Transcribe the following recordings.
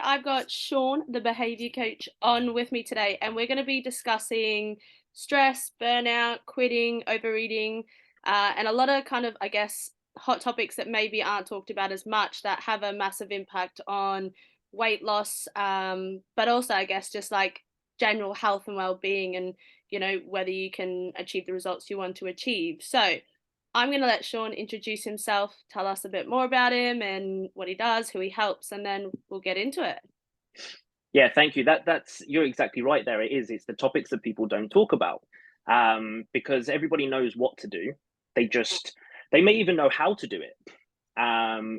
I've got Sean, the behavior coach, on with me today, and we're going to be discussing stress, burnout, quitting, overeating, and a lot of kind of, I guess, hot topics that maybe aren't talked about as much that have a massive impact on weight loss, but also, I guess, just like general health and well-being, and whether you can achieve the results you want to achieve. So, I'm going to let Sean introduce himself, tell us a bit more about him and what he does, who he helps, and then we'll get into it. Yeah, thank you. That's you're exactly right there. It is. It's the topics that people don't talk about, because everybody knows what to do. They may even know how to do it.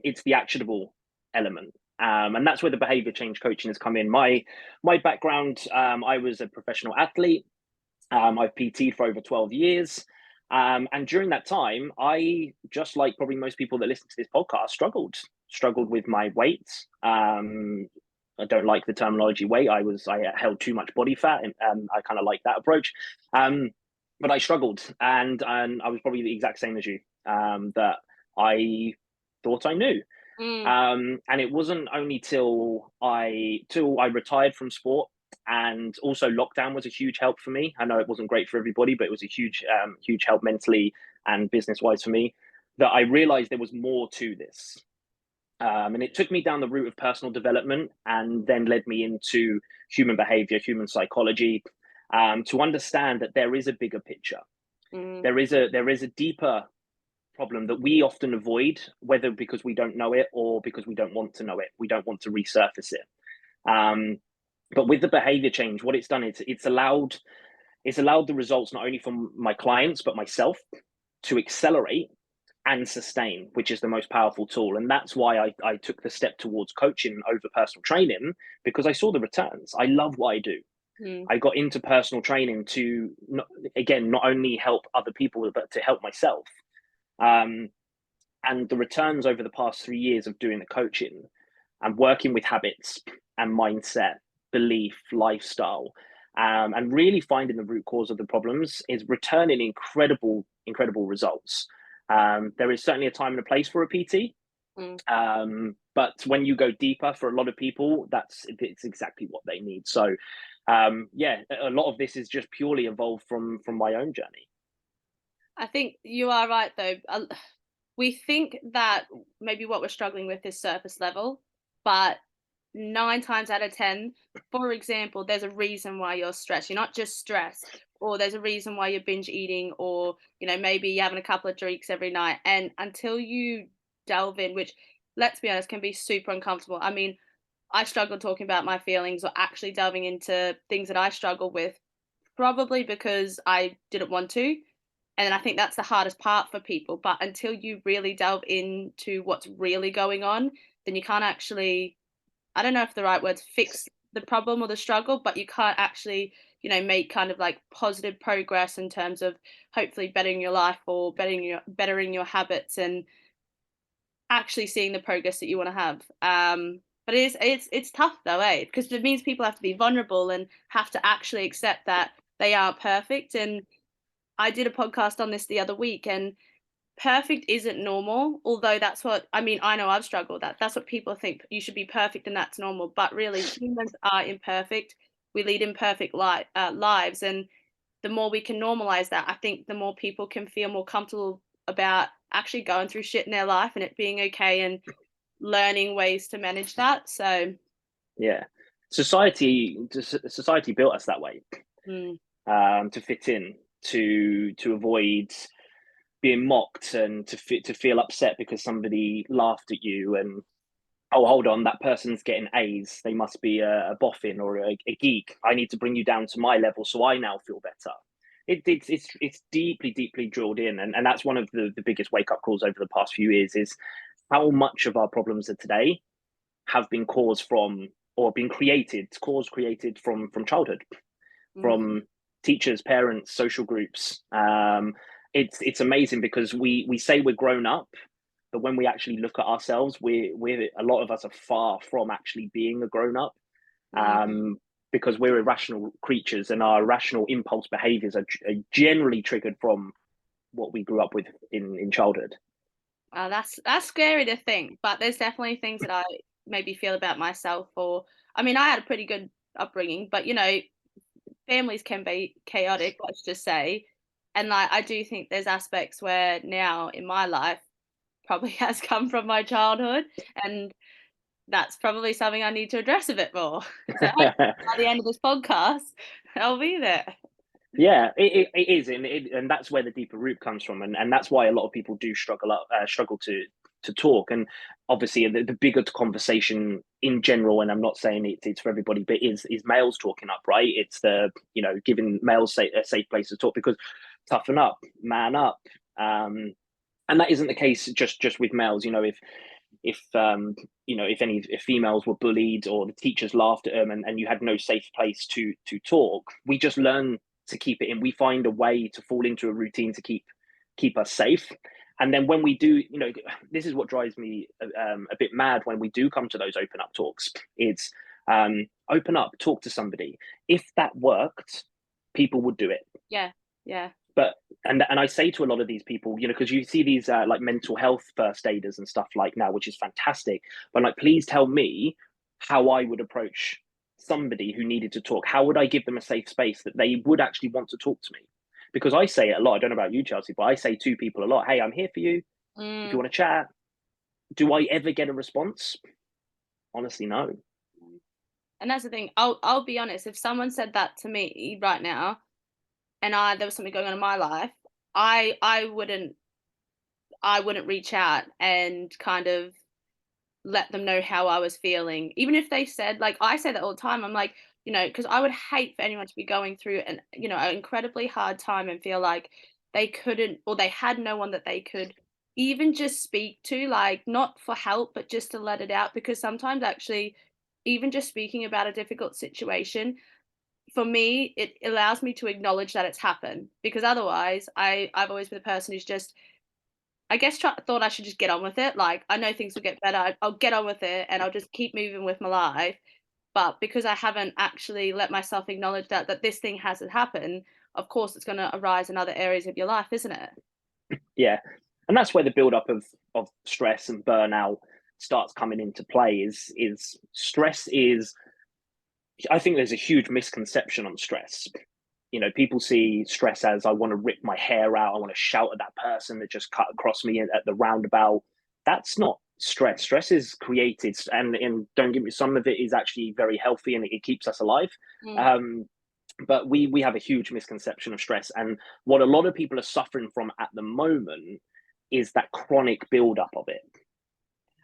It's the actionable element, and that's where the behavior change coaching has come in. My background, I was a professional athlete. I've PT'd for over 12 years. And during that time, I, just like probably most people that listen to this podcast, struggled with my weight. I don't like the terminology weight. I held too much body fat, and I kind of like that approach. Um, but I struggled, and I was probably the exact same as you. That I thought I knew. Mm, And it wasn't only till I retired from sport, and also lockdown was a huge help for me. I know it wasn't great for everybody, but it was a huge help mentally and business wise for me, that I realized there was more to this. And it took me down the route of personal development, and then led me into human behavior, human psychology, to understand that there is a bigger picture. mm, There is a deeper problem that we often avoid, whether because we don't know it or because we don't want to know it. We don't want to resurface it. Um, but with the behavior change, what it's done is it's allowed the results not only from my clients but myself to accelerate and sustain, which is the most powerful tool. And that's why I took the step towards coaching over personal training, because I saw the returns. I love what I do. mm. I got into personal training to, not only help other people, but to help myself. Um, and the returns over the past 3 years of doing the coaching and working with habits and mindset, belief, lifestyle, and really finding the root cause of the problems is returning incredible results. There is certainly a time and a place for a PT, Mm. but when you go deeper, for a lot of people, it's exactly what they need. So, yeah, a lot of this is just purely evolved from my own journey. I think you are right, though. We think that maybe what we're struggling with is surface level, but 9 times out of 10, for example, there's a reason why you're stressed. You're not just stressed, or there's a reason why you're binge eating, or maybe you're having a couple of drinks every night. And until you delve in, which, let's be honest, can be super uncomfortable. I mean, I struggle talking about my feelings or actually delving into things that I struggle with, probably because I didn't want to. And I think that's the hardest part for people. But until you really delve into what's really going on, then you can't actually, I don't know if the right words, fix the problem or the struggle, but you can't actually, make kind of like positive progress in terms of hopefully bettering your life or bettering your habits and actually seeing the progress that you want to have. But it's tough though, eh? Because it means people have to be vulnerable and have to actually accept that they aren't perfect. And I did a podcast on this the other week, and perfect isn't normal. Although that's what I mean. I know I've struggled that. That's what people think. You should be perfect, and that's normal. But really, humans are imperfect. We lead imperfect lives, and the more we can normalize that, I think the more people can feel more comfortable about actually going through shit in their life and it being okay and learning ways to manage that. So, Yeah, society built us that way, mm, to fit in, to avoid being mocked, and to feel upset because somebody laughed at you. And oh, hold on, that person's getting A's, they must be a boffin or a geek. I need to bring you down to my level so I now feel better. It's deeply drilled in, and that's one of the biggest wake up calls over the past few years, is how much of our problems of today have been caused from, or been created from childhood, mm, from teachers, parents, social groups. It's amazing, because we say we're grown up, but when we actually look at ourselves, we're a lot of us are far from actually being a grown up, mm. because we're irrational creatures, and our irrational impulse behaviors are generally triggered from what we grew up with in childhood. That's scary to think, but there's definitely things that I maybe feel about myself. Or I mean, I had a pretty good upbringing, but you know, families can be chaotic, let's just say. And like I do think there's aspects where now in my life probably has come from my childhood, and that's probably something I need to address a bit more. So hopefully by the end of this podcast, I'll be there. Yeah, it is, and that's where the deeper root comes from, and that's why a lot of people do struggle to talk. And obviously, the bigger conversation in general, and I'm not saying it's for everybody, but is males talking up, right? It's the giving males a safe place to talk, because toughen up, man up, and that isn't the case just with males. If females were bullied or the teachers laughed at them, and you had no safe place to talk, we just learn to keep it in. We find a way to fall into a routine to keep us safe. And then when we do, this is what drives me a bit mad when we do come to those open up talks. It's open up, talk to somebody. If that worked, people would do it. Yeah, yeah. But and I say to a lot of these people, because you see these like mental health first aiders and stuff like now, which is fantastic. But like, please tell me how I would approach somebody who needed to talk. How would I give them a safe space that they would actually want to talk to me? Because I say it a lot. I don't know about you, Chelsea, but I say to people a lot, hey, I'm here for you. If you want to chat. Do I ever get a response? Honestly, no. And that's the thing. I'll be honest. If someone said that to me right now, and there was something going on in my life, I wouldn't reach out and kind of let them know how I was feeling. Even if they said, like, I say that all the time. I'm like, because I would hate for anyone to be going through an incredibly hard time and feel like they couldn't, or they had no one that they could even just speak to, like, not for help, but just to let it out. Because sometimes actually, even just speaking about a difficult situation, for me, it allows me to acknowledge that it's happened. Because otherwise, I've always been the person who's just, I guess, thought I should just get on with it. Like, I know things will get better. I'll get on with it and I'll just keep moving with my life. But because I haven't actually let myself acknowledge that this thing hasn't happened, of course it's going to arise in other areas of your life, isn't it? Yeah, and that's where the build-up of stress and burnout starts coming into play. Is stress is, I think there's a huge misconception on stress. People see stress as, I want to rip my hair out, I want to shout at that person that just cut across me at the roundabout. That's not stress. Stress is created, and don't get me, some of it is actually very healthy and it keeps us alive. But we have a huge misconception of stress, and what a lot of people are suffering from at the moment is that chronic buildup of it,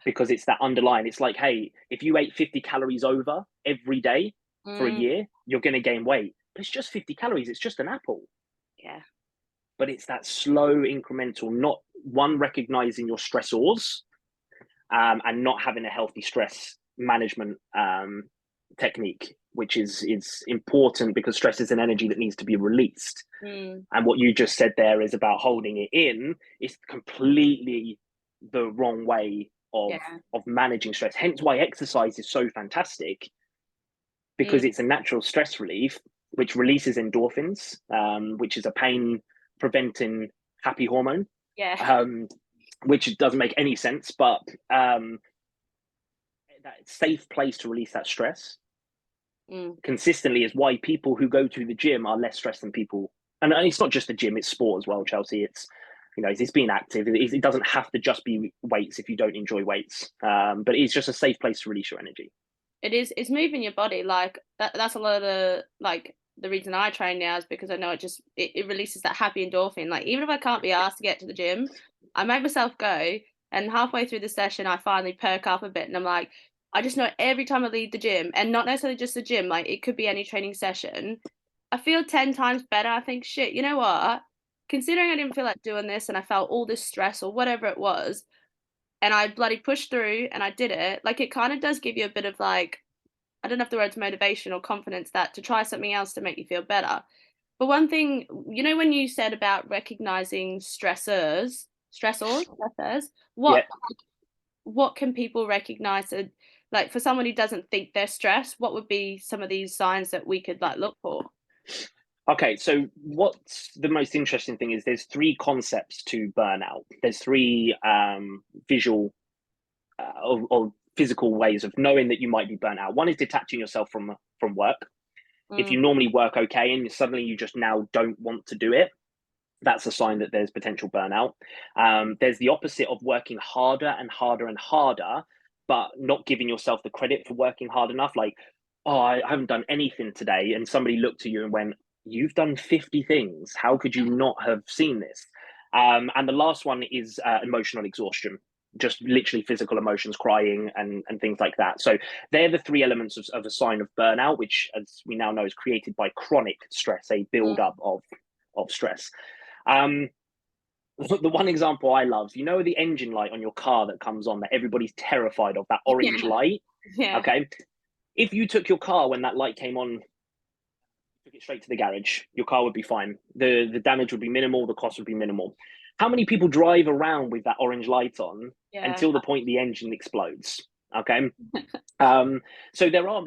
because it's that underlying. It's like, hey, if you ate 50 calories over every day for a year, you're going to gain weight. But it's just 50 calories. It's just an apple. Yeah. But it's that slow incremental, not one, recognizing your stressors, and not having a healthy stress management technique, which is important, because stress is an energy that needs to be released. And what you just said there is about holding it in is completely the wrong way of managing stress. Hence why exercise is so fantastic, because it's a natural stress relief, which releases endorphins, which is a pain preventing happy hormone. Which doesn't make any sense, but that safe place to release that stress consistently is why people who go to the gym are less stressed than people. And it's not just the gym, it's sport as well, Chelsea. It's it's being active. It doesn't have to just be weights if you don't enjoy weights, but it's just a safe place to release your energy. It's moving your body. Like that's a lot of the reason I train now is because I know it releases that happy endorphin. Like, even if I can't be asked to get to the gym, I make myself go, and halfway through the session I finally perk up a bit, and I'm like, I just know every time I leave the gym, and not necessarily just the gym, like it could be any training session, I feel 10 times better. I think, shit, you know what? Considering I didn't feel like doing this and I felt all this stress or whatever it was, and I bloody pushed through and I did it, like, it kind of does give you a bit of, like, I don't know if the word's motivation or confidence, that to try something else to make you feel better. But one thing, when you said about recognizing stressors, what can people recognize? Like, for someone who doesn't think they're stressed, what would be some of these signs that we could, like, look for? Okay, so what's the most interesting thing is there's three concepts to burnout. There's three visual or physical ways of knowing that you might be burnt out. One is detaching yourself from work. If you Mm. normally work okay and suddenly you just now don't want to do it, that's a sign that there's potential burnout. There's the opposite of working harder and harder and harder, but not giving yourself the credit for working hard enough. Like, oh, I haven't done anything today. And somebody looked at you and went, you've done 50 things. How could you not have seen this? And the last one is emotional exhaustion, just literally physical emotions, crying and things like that. So they're the three elements of a sign of burnout, which, as we now know, is created by chronic stress, a build-up of stress. The one example I love, you know, the engine light on your car that comes on that everybody's terrified of, that orange light. Yeah. Okay. If you took your car when that light came on, took it straight to the garage, your car would be fine. The damage would be minimal, the cost would be minimal. How many people drive around with that orange light on until the point the engine explodes? Okay. So there are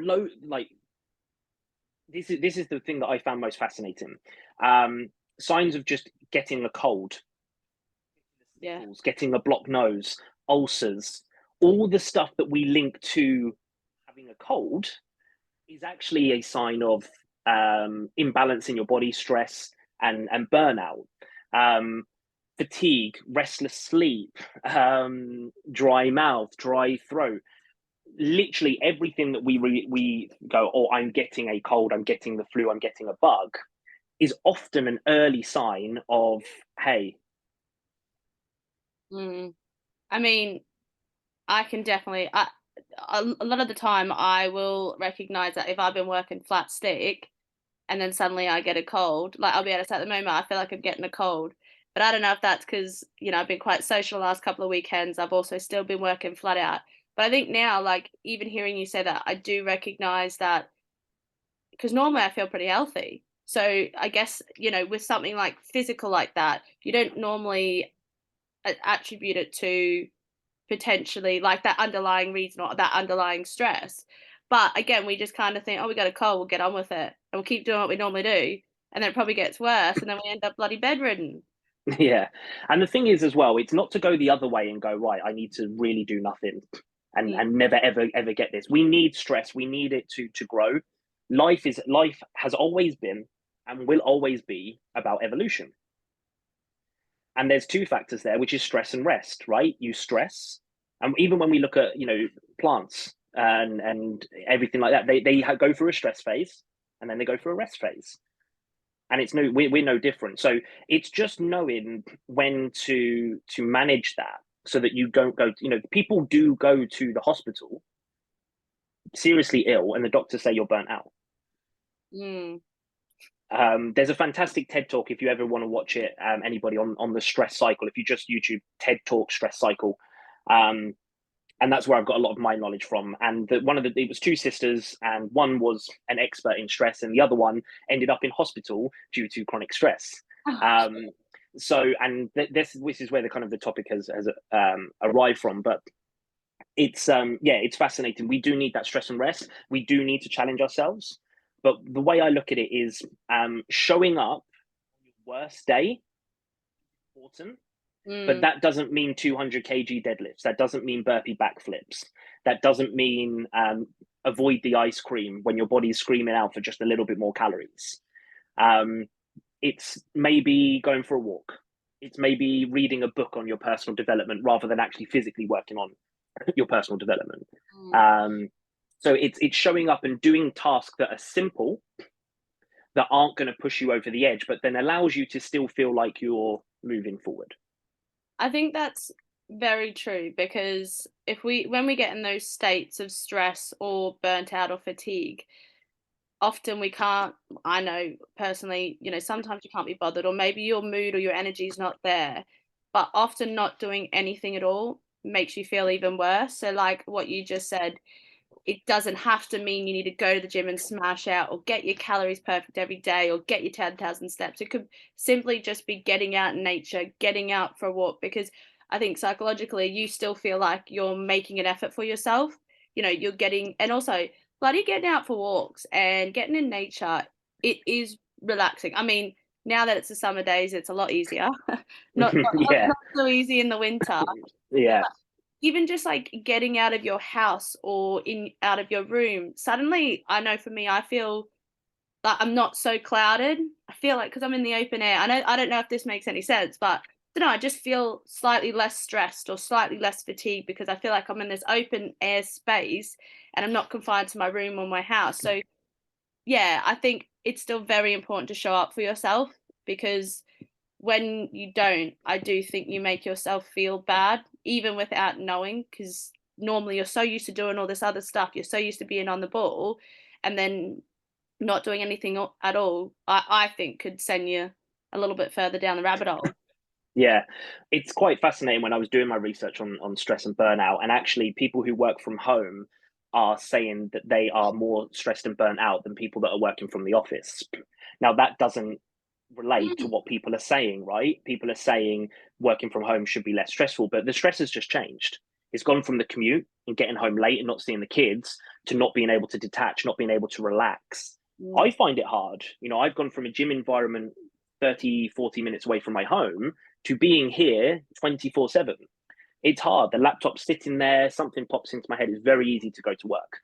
this is the thing that I found most fascinating. Signs of just getting a cold, getting a blocked nose, ulcers, all the stuff that we link to having a cold is actually a sign of imbalance in your body, stress, and burnout. Fatigue, restless sleep, dry mouth, dry throat. Literally everything that we go, oh, I'm getting a cold, I'm getting the flu, I'm getting a bug, is often an early sign of, hey. I mean, I can definitely. A lot of the time, I will recognize that if I've been working flat stick, and then suddenly I get a cold. Like, I'll be honest, at the moment, I feel like I'm getting a cold, but I don't know if that's because I've been quite social the last couple of weekends. I've also still been working flat out, but I think now, like, even hearing you say that, I do recognize that because normally I feel pretty healthy. So I guess with something like physical like that, you don't normally attribute it to potentially like that underlying reason or that underlying stress. But again, we just kind of think, oh, we got a cold, we'll get on with it, and we'll keep doing what we normally do, and then it probably gets worse, and then we end up bloody bedridden. Yeah. And the thing is as well, it's not to go the other way and go, right, I need to really do nothing and Mm. never ever get this. We need stress. We need it to grow. Life has always been and will always be about evolution. And there's two factors there, which is stress and rest, right? You stress. And even when we look at, plants and everything like that, they go through a stress phase and then they go through a rest phase. And we're no different. So it's just knowing when to manage that so that you don't go, people do go to the hospital seriously ill and the doctors say you're burnt out. Mm. There's a fantastic TED talk if you ever want to watch it. Anybody on the stress cycle, if you just YouTube TED talk stress cycle, and that's where I've got a lot of my knowledge from. And it was two sisters, and one was an expert in stress, and the other one ended up in hospital due to chronic stress. This is where the topic has arrived from. But it's it's fascinating. We do need that stress and rest. We do need to challenge ourselves. But the way I look at it is showing up on your worst day is important. But that doesn't mean 200 kg deadlifts. That doesn't mean burpee backflips. That doesn't mean avoid the ice cream when your body's screaming out for just a little bit more calories. It's maybe going for a walk. It's maybe reading a book on your personal development rather than actually physically working on your personal development. So it's showing up and doing tasks that are simple, that aren't going to push you over the edge, but then allows you to still feel like you're moving forward. I think that's very true because when we get in those states of stress or burnt out or fatigue, often we can't. I know personally, sometimes you can't be bothered, or maybe your mood or your energy is not there. But often not doing anything at all makes you feel even worse. So, like what you just said, it doesn't have to mean you need to go to the gym and smash out or get your calories perfect every day or get your 10,000 steps. It could simply just be getting out in nature, getting out for a walk, because I think psychologically you still feel like you're making an effort for yourself. You're getting, and also bloody getting out for walks and getting in nature, it is relaxing. I mean, now that it's the summer days, it's a lot easier. not Yeah. so easy in the winter. Yeah. even just like getting out of your house or in out of your room, suddenly I know for me, I feel like I'm not so clouded. I feel like because I'm in the open air. I don't know if this makes any sense, but I don't know. I just feel slightly less stressed or slightly less fatigued because I feel like I'm in this open air space and I'm not confined to my room or my house. So yeah, I think it's still very important to show up for yourself because when you don't, I do think you make yourself feel bad, even without knowing, because normally you're so used to doing all this other stuff, you're so used to being on the ball, and then not doing anything at all, I think could send you a little bit further down the rabbit hole. Yeah, it's quite fascinating when I was doing my research on stress and burnout, and actually, people who work from home are saying that they are more stressed and burnt out than people that are working from the office. Now, that doesn't relate to Mm, what people are saying, right? People are saying working from home should be less stressful, but the stress has just changed. It's gone from the commute and getting home late and not seeing the kids to not being able to detach, not being able to relax. mm. I find it hard. I've gone from a gym environment 30, 40 minutes away from my home to being here 24/7. It's hard. The laptop's sitting there, something pops into my head. It's very easy to go to work.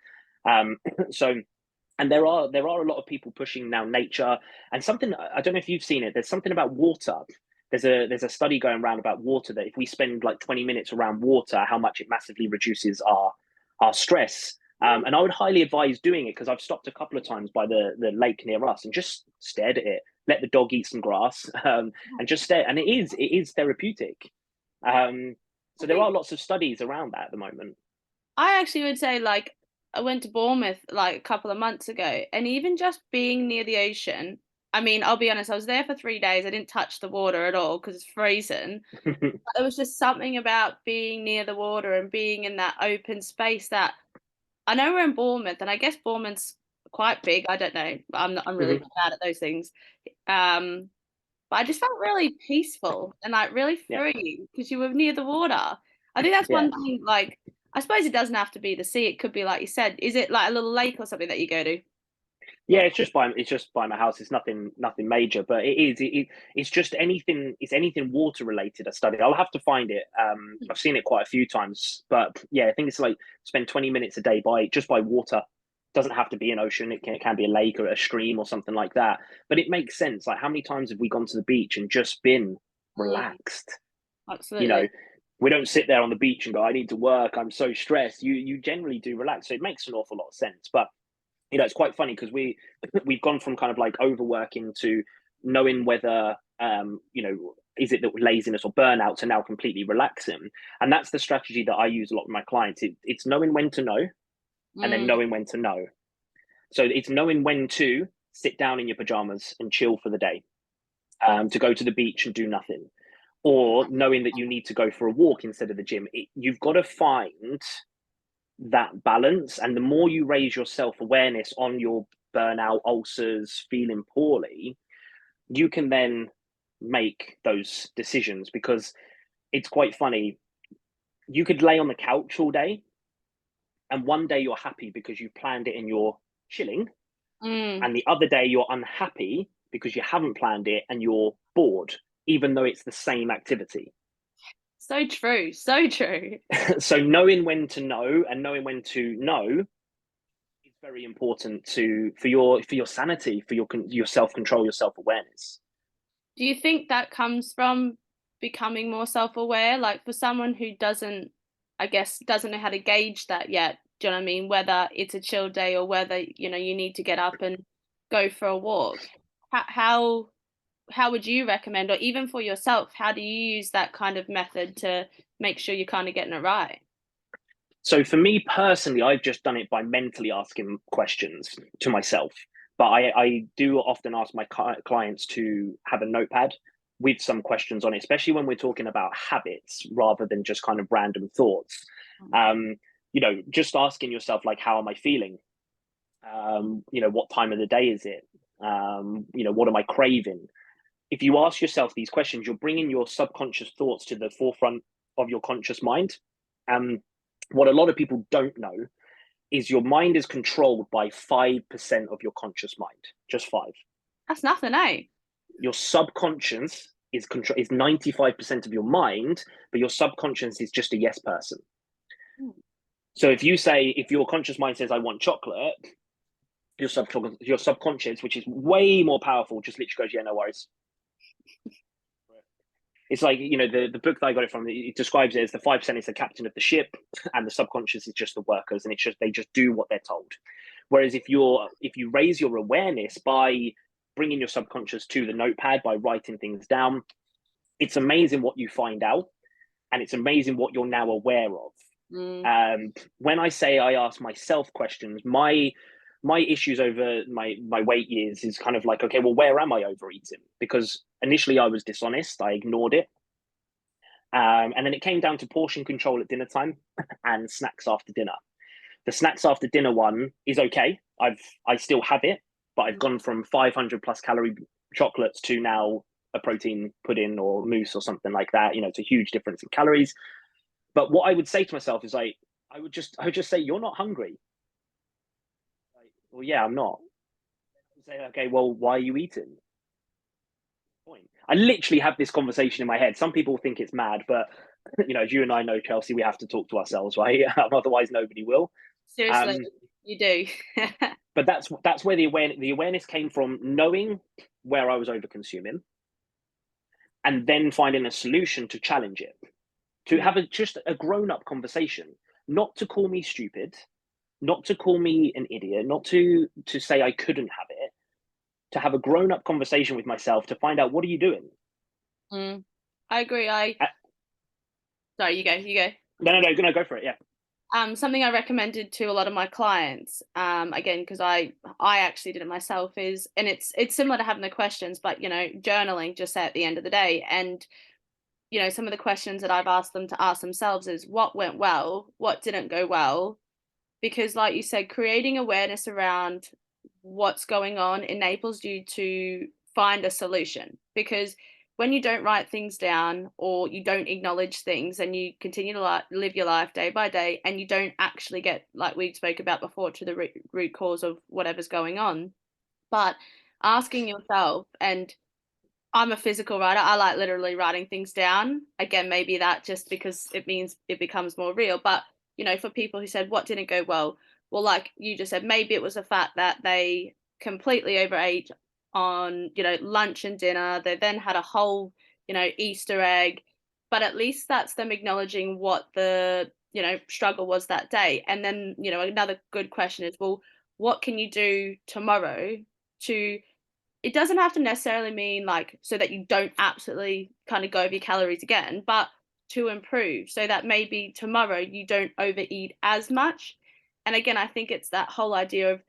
Um, so, and there are a lot of people pushing now nature and something. I don't know if you've seen it. There's something about water. There's a study going around about water that if we spend like 20 minutes around water, how much it massively reduces our stress. And I would highly advise doing it because I've stopped a couple of times by the lake near us and just stared at it, let the dog eat some grass, and just stare. And it is therapeutic. I So there think are lots of studies around that at the moment. I actually would say, like, I went to Bournemouth, like, a couple of months ago, and even just being near the ocean, I mean, I'll be honest, I was there for 3 days, I didn't touch the water at all because it's freezing. But there was just something about being near the water and being in that open space that I know we're in Bournemouth, and I guess Bournemouth's quite big, I don't know, I'm really Mhm. bad at those things. Um, but I just felt really peaceful and, like, really Yeah, free because you were near the water. I think that's yeah. one thing, like, I suppose it doesn't have to be the sea, it could be like you said. Is it like a little lake or something that you go to? Yeah, it's just by my house. It's nothing major, but it's just anything. It's anything water related. I study. I'll have to find it. I've seen it quite a few times, but yeah, I think it's like spend 20 minutes a day by water. Doesn't have to be an ocean. It can be a lake or a stream or something like that. But it makes sense. Like how many times have we gone to the beach and just been Mm, relaxed? You know, absolutely. we don't sit there on the beach and go, "I need to work. I'm so stressed." You generally do relax, so it makes an awful lot of sense. But it's quite funny because we've gone from kind of like overworking to knowing whether is it that laziness or burnout to now completely relaxing, and that's the strategy that I use a lot with my clients. It's knowing when to know and then Mm, knowing when to know. So it's knowing when to sit down in your pajamas and chill for the day, to go to the beach and do nothing, or knowing that you need to go for a walk instead of the gym. You've got to find that balance. And the more you raise your self awareness on your burnout, ulcers, feeling poorly, you can then make those decisions because it's quite funny. You could lay on the couch all day, and one day you're happy because you planned it and you're chilling, mm. and the other day you're unhappy because you haven't planned it and you're bored, even though it's the same activity. So true, so true. So knowing when to know and knowing when to know is very important to for your sanity, for your self control, your self awareness. Do you think that comes from becoming more self-aware? Like for someone who doesn't, I guess, doesn't know how to gauge that yet, do you know what I mean? Whether it's a chill day or whether, you need to get up and go for a walk. How how would you recommend, or even for yourself, how do you use that kind of method to make sure you're kind of getting it right? So for me personally, I've just done it by mentally asking questions to myself. But I do often ask my clients to have a notepad with some questions on it, especially when we're talking about habits rather than just kind of random thoughts. Mm. Um, just asking yourself, like, how am I feeling? What time of the day is it? What am I craving? If you ask yourself these questions, you're bringing your subconscious thoughts to the forefront of your conscious mind. Um, what a lot of people don't know is your mind is controlled by 5% of your conscious mind, just five. That's nothing, eh? Your subconscious is 95% of your mind, but your subconscious is just a yes person. So if your conscious mind says, I want chocolate, your subconscious, which is way more powerful, just literally goes, yeah, no worries. It's like, the book that I got it from, it describes it as the 5% is the captain of the ship and the subconscious is just the workers, and they just do what they're told. Whereas if you raise your awareness by bringing your subconscious to the notepad, by writing things down, it's amazing what you find out, and it's amazing what you're now aware of. When I say I ask myself questions, my issues over my weight years is kind of like, okay, well, where am I overeating? Because initially I was dishonest, I ignored it. And then it came down to portion control at dinner time and snacks after dinner. The snacks after dinner one is okay. I still have it, but I've gone from 500 plus calorie chocolates to now a protein pudding or mousse or something like that. It's a huge difference in calories. But what I would say to myself is I would just say, you're not hungry. Like, well, yeah, I'm not. I say, okay, well, why are you eating? I literally have this conversation in my head. Some people think it's mad, but as you and I know, Chelsea, we have to talk to ourselves, right? Otherwise, nobody will. Seriously, you do. But that's where the awareness came from, knowing where I was over consuming, and then finding a solution to challenge it, to have just a grown up conversation, not to call me stupid, not to call me an idiot, not to say I couldn't have it, to have a grown up conversation with myself to find out, what are you doing? I agree. Sorry, you go. No, go for it. Yeah. Something I recommended to a lot of my clients, again, because I actually did it myself, is, and it's similar to having the questions, but journaling, just say at the end of the day. And some of the questions that I've asked them to ask themselves is, what went well, what didn't go well? Because like you said, creating awareness around what's going on enables you to find a solution. Because when you don't write things down or you don't acknowledge things and you continue to live your life day by day, and you don't actually get, like we spoke about before, to the root cause of whatever's going on, but asking yourself, and I'm a physical writer. I like literally writing things down. Again, maybe that just because it means it becomes more real. But, for people who said, what didn't go well? Well, like you just said, maybe it was the fact that they completely overate on, lunch and dinner. They then had a whole, Easter egg. But at least that's them acknowledging what the, struggle was that day. And then, another good question is, well, what can you do tomorrow to, it doesn't have to necessarily mean like so that you don't absolutely kind of go over your calories again, but to improve so that maybe tomorrow you don't overeat as much. And again, I think it's that whole idea of,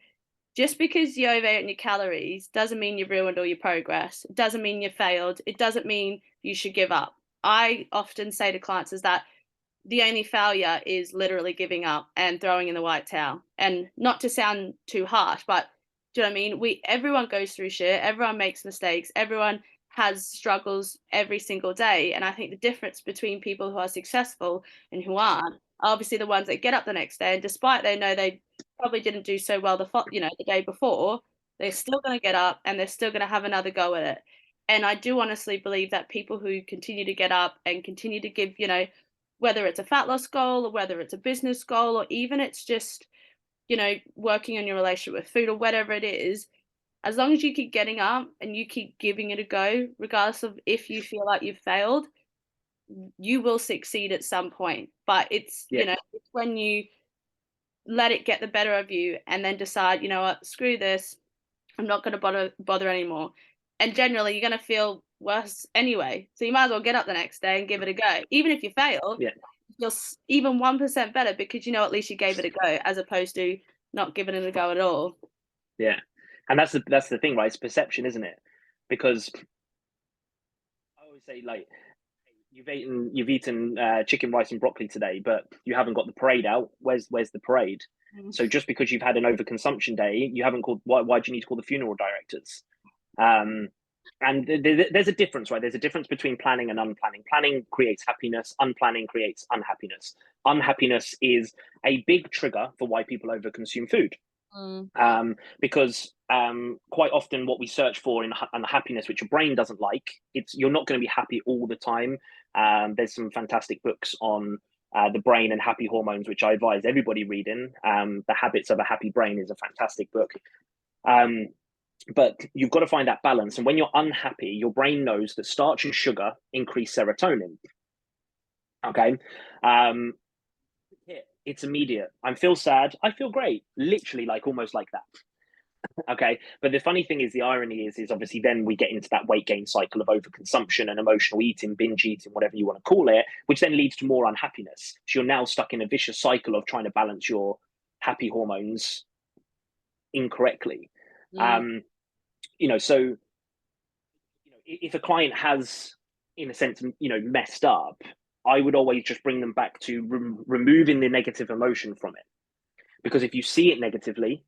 just because you overeat your calories doesn't mean you've ruined all your progress. It doesn't mean you failed. It doesn't mean you should give up. I often say to clients is that the only failure is literally giving up and throwing in the white towel. And not to sound too harsh, but do you know what I mean? Everyone goes through shit, everyone makes mistakes, everyone has struggles every single day. And I think the difference between people who are successful and who aren't are obviously the ones that get up the next day, and despite they know they probably didn't do so well the day before, they're still going to get up and they're still going to have another go at it. And I do honestly believe that people who continue to get up and continue to give, whether it's a fat loss goal or whether it's a business goal or even it's just, working on your relationship with food or whatever it is, as long as you keep getting up and you keep giving it a go, regardless of if you feel like you've failed, you will succeed at some point. But it's, it's when you let it get the better of you and then decide, what, screw this, I'm not going to bother anymore. And generally, you're going to feel worse anyway. So you might as well get up the next day and give it a go. Even if you fail, you'll even 1% better because at least you gave it a go, as opposed to not giving it a go at all. Yeah, and that's the thing, right? It's perception, isn't it? Because I always say, like, you've eaten chicken, rice, and broccoli today, but you haven't got the parade out. Where's the parade? So just because you've had an overconsumption day, you haven't called. Why do you need to call the funeral directors? And there's a difference, right? There's a difference between planning and unplanning. Planning creates happiness. Unplanning creates unhappiness. Unhappiness is a big trigger for why people overconsume food. Because quite often what we search for in happiness, which your brain doesn't like, you're not going to be happy all the time. There's some fantastic books on The Brain and Happy Hormones, which I advise everybody reading. The Habits of a Happy Brain is a fantastic book. But you've got to find that balance. And when you're unhappy, your brain knows that starch and sugar increase serotonin. Okay. It's immediate. I feel sad. I feel great. Literally, like almost like that. Okay. But the funny thing is, the irony is obviously then we get into that weight gain cycle of overconsumption and emotional eating, binge eating, whatever you want to call it, which then leads to more unhappiness. So you're now stuck in a vicious cycle of trying to balance your happy hormones incorrectly. So if a client has, in a sense, messed up, I would always just bring them back to removing the negative emotion from it. Because if you see it negatively,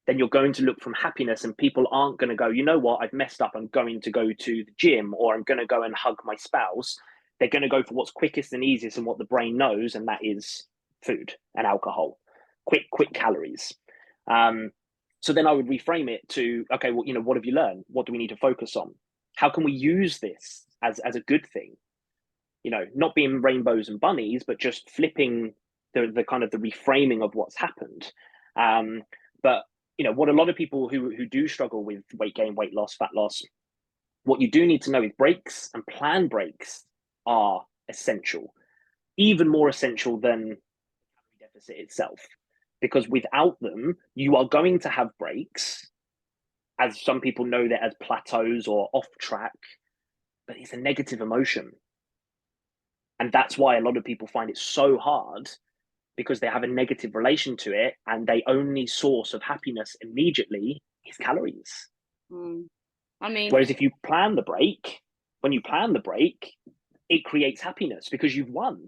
then you're going to look from happiness, and people aren't going to go, you know what, I've messed up, I'm going to go to the gym, or I'm going to go and hug my spouse. They're going to go for what's quickest and easiest and what the brain knows, and that is food and alcohol, quick calories. So then I would reframe it to, okay, well, what have you learned? What do we need to focus on? How can we use this as a good thing? Not being rainbows and bunnies, but just flipping the kind of the reframing of what's happened. But what a lot of people who do struggle with weight gain, weight loss, fat loss, what you do need to know is breaks and planned breaks are essential, even more essential than calorie deficit itself. Because without them, you are going to have breaks, as some people know that as plateaus or off track, but it's a negative emotion. And that's why a lot of people find it so hard, because they have a negative relation to it, and their only source of happiness immediately is calories. Whereas if you plan the break, it creates happiness because you've won.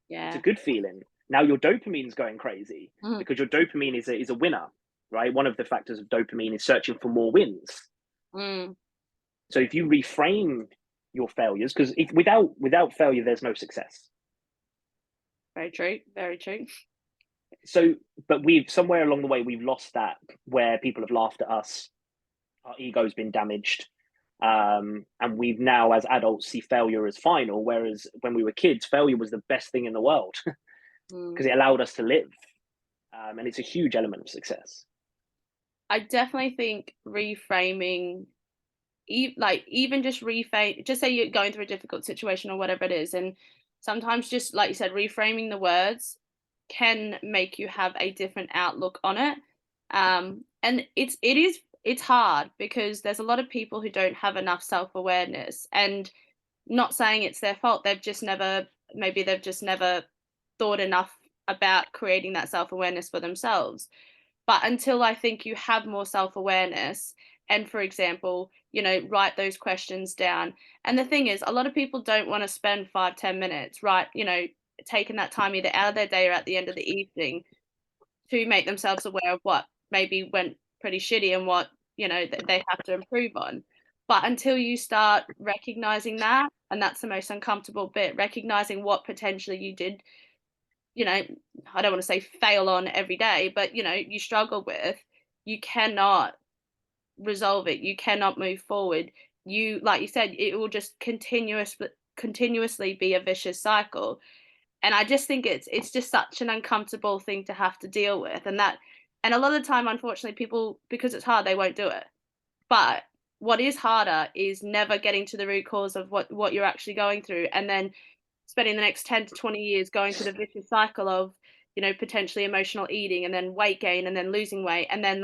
Yeah. It's a good feeling. Now your dopamine's going crazy because your dopamine is a winner, right? One of the factors of dopamine is searching for more wins. So if you reframe your failures, because without failure, there's no success. Very true. Very true. So, but somewhere along the way, we've lost that, where people have laughed at us. Our ego's been damaged. And we've now, as adults, see failure as final. Whereas when we were kids, failure was the best thing in the world. Because it allowed us to live, and it's a huge element of success. I definitely think reframing, even just reframe, just say you're going through a difficult situation or whatever it is, and sometimes just like you said, reframing the words can make you have a different outlook on it. And it's hard because there's a lot of people who don't have enough self-awareness, and not saying it's their fault, they've just never thought enough about creating that self-awareness for themselves. But until I think you have more self-awareness, and for example, write those questions down. And the thing is, a lot of people don't want to spend 5-10 minutes, right, taking that time either out of their day or at the end of the evening to make themselves aware of what maybe went pretty shitty and what they have to improve on. But until you start recognizing that, and that's the most uncomfortable bit, recognizing what potentially you did, I don't want to say fail on every day, but you struggle with, you cannot resolve it. You cannot move forward. Like you said, it will just continuously be a vicious cycle. And I just think it's just such an uncomfortable thing to have to deal with. And a lot of the time, unfortunately, people, because it's hard, they won't do it. But what is harder is never getting to the root cause of what you're actually going through, and then spending the next 10 to 20 years going through the vicious cycle of, potentially emotional eating, and then weight gain, and then losing weight, and then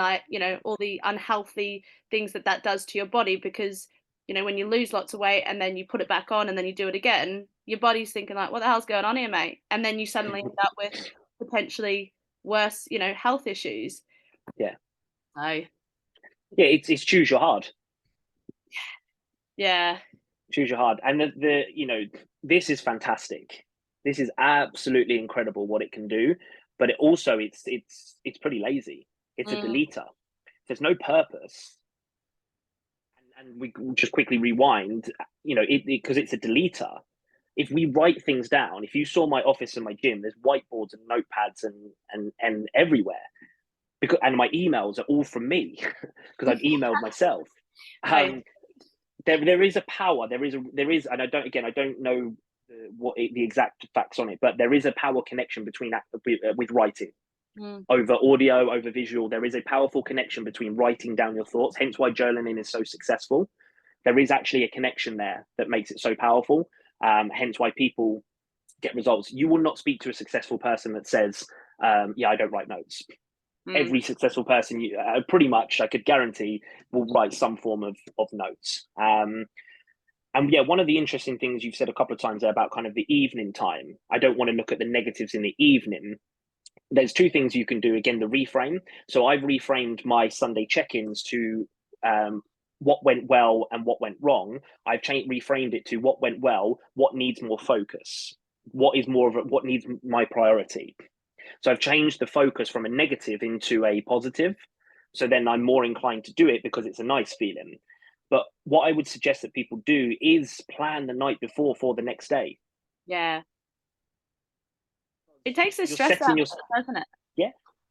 all the unhealthy things that does to your body. Because, when you lose lots of weight and then you put it back on and then you do it again, your body's thinking like, what the hell's going on here, mate? And then you suddenly end up with potentially worse, health issues. Yeah. So. Yeah, it's choose your hard. Yeah. Choose your hard. And this is fantastic. This is absolutely incredible what it can do, but it also it's pretty lazy. It's a deleter. There's no purpose. And we just quickly rewind, because it's a deleter. If we write things down, if you saw my office and my gym, there's whiteboards and notepads and everywhere. And my emails are all from me because I've emailed myself. There is a power. There is, and I don't know the exact facts on it, but there is a power connection between with writing. Mm. Over audio, over visual, there is a powerful connection between writing down your thoughts, hence why journaling is so successful. There is actually a connection there that makes it so powerful, hence why people get results. You will not speak to a successful person that says, yeah, I don't write notes. Every successful person, pretty much, I could guarantee, will write some form of notes. And yeah, one of the interesting things you've said a couple of times there about kind of the evening time, I don't want to look at the negatives in the evening. There's two things you can do. Again, the reframe. So I've reframed my Sunday check-ins to what went well and what went wrong. I've reframed it to what went well, what needs more focus, what needs my priority. So I've changed the focus from a negative into a positive. So then I'm more inclined to do it because it's a nice feeling. But what I would suggest that people do is plan the night before for the next day. Yeah. It takes the stress out, doesn't it?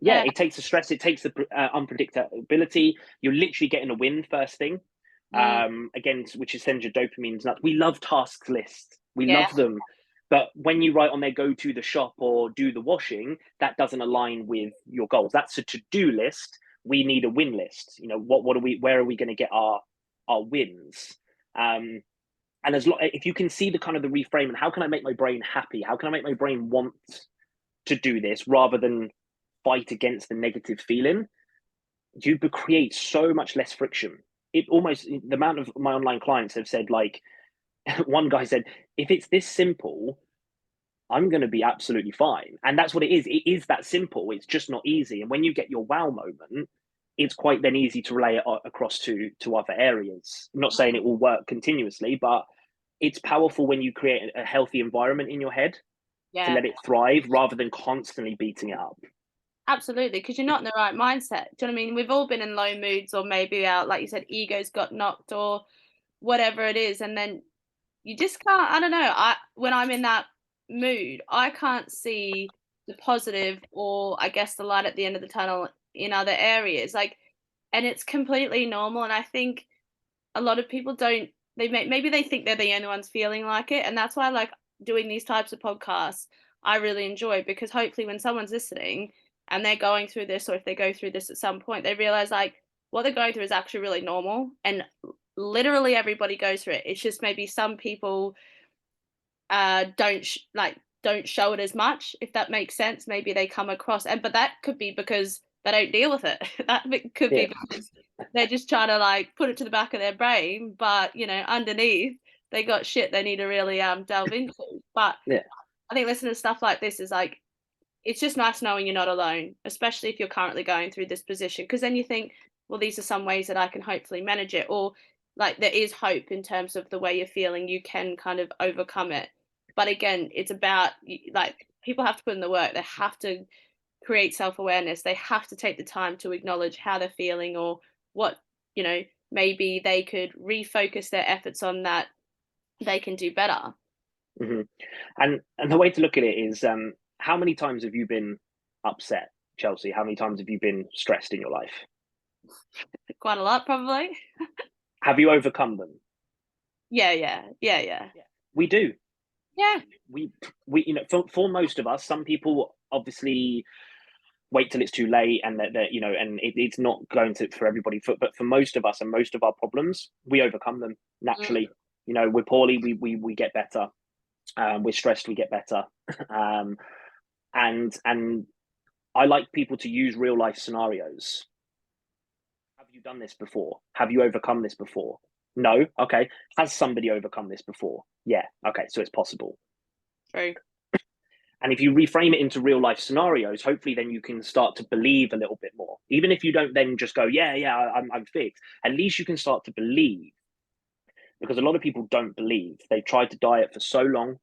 Yeah, it takes the stress, it takes the unpredictability. You're literally getting a win first thing. Again, which is sends your dopamines nuts. We love task lists. We love them. But when you write on there, go to the shop or do the washing, that doesn't align with your goals. That's a to-do list. We need a win list. You know, where are we going to get our wins? And if you can see the kind of the reframe and how can I make my brain happy? How can I make my brain want to do this rather than fight against the negative feeling? You create so much less friction. It almost, the amount of my online clients have said, like, one guy said, if it's this simple, I'm going to be absolutely fine. And that's what it is. It is that simple. It's just not easy. And when you get your wow moment, it's quite then easy to relay it across to other areas. I'm not saying it will work continuously, but it's powerful when you create a healthy environment in your head to let it thrive rather than constantly beating it up. Absolutely, because you're not in the right mindset. Do you know what I mean? We've all been in low moods, or maybe our, like you said, egos got knocked, or whatever it is, and then you just can't. I don't know. When I'm in that mood, I can't see the positive, or I guess the light at the end of the tunnel in other areas. Like, and it's completely normal. And I think a lot of people don't. Maybe they think they're the only ones feeling like it, and that's why I like doing these types of podcasts. I really enjoy, because hopefully when someone's listening and they're going through this, or if they go through this at some point, they realize like what they're going through is actually really normal, and literally everybody goes through it. It's just maybe some people don't show it as much, if that makes sense. Maybe they come across, but that could be because they don't deal with it. That could be because they're just trying to like put it to the back of their brain, but you know, underneath they got shit they need to really delve into. But I think listening to stuff like this is like, it's just nice knowing you're not alone, especially if you're currently going through this position, because then you think, well, these are some ways that I can hopefully manage it, or like there is hope in terms of the way you're feeling, you can kind of overcome it. But again, it's about like people have to put in the work, they have to create self-awareness, they have to take the time to acknowledge how they're feeling, or what, you know, maybe they could refocus their efforts on that they can do better. And the way to look at it is, how many times have you been upset, Chelsea? How many times have you been stressed in your life? Quite a lot, probably. Have you overcome them? Yeah. We do. Yeah. We you know, for most of us, some people obviously wait till it's too late, and that you know, and it's not going to for everybody. But for most of us and most of our problems, we overcome them naturally. You know, we're poorly, we get better. We're stressed, we get better. And I like people to use real life scenarios. Have you done this before? Have you overcome this before? No. Okay. Has somebody overcome this before? Yeah. Okay. So it's possible. True. And if you reframe it into real life scenarios, hopefully then you can start to believe a little bit more. Even if you don't then just go, yeah, I'm fixed. At least you can start to believe, because a lot of people don't believe. They've tried to diet for so long.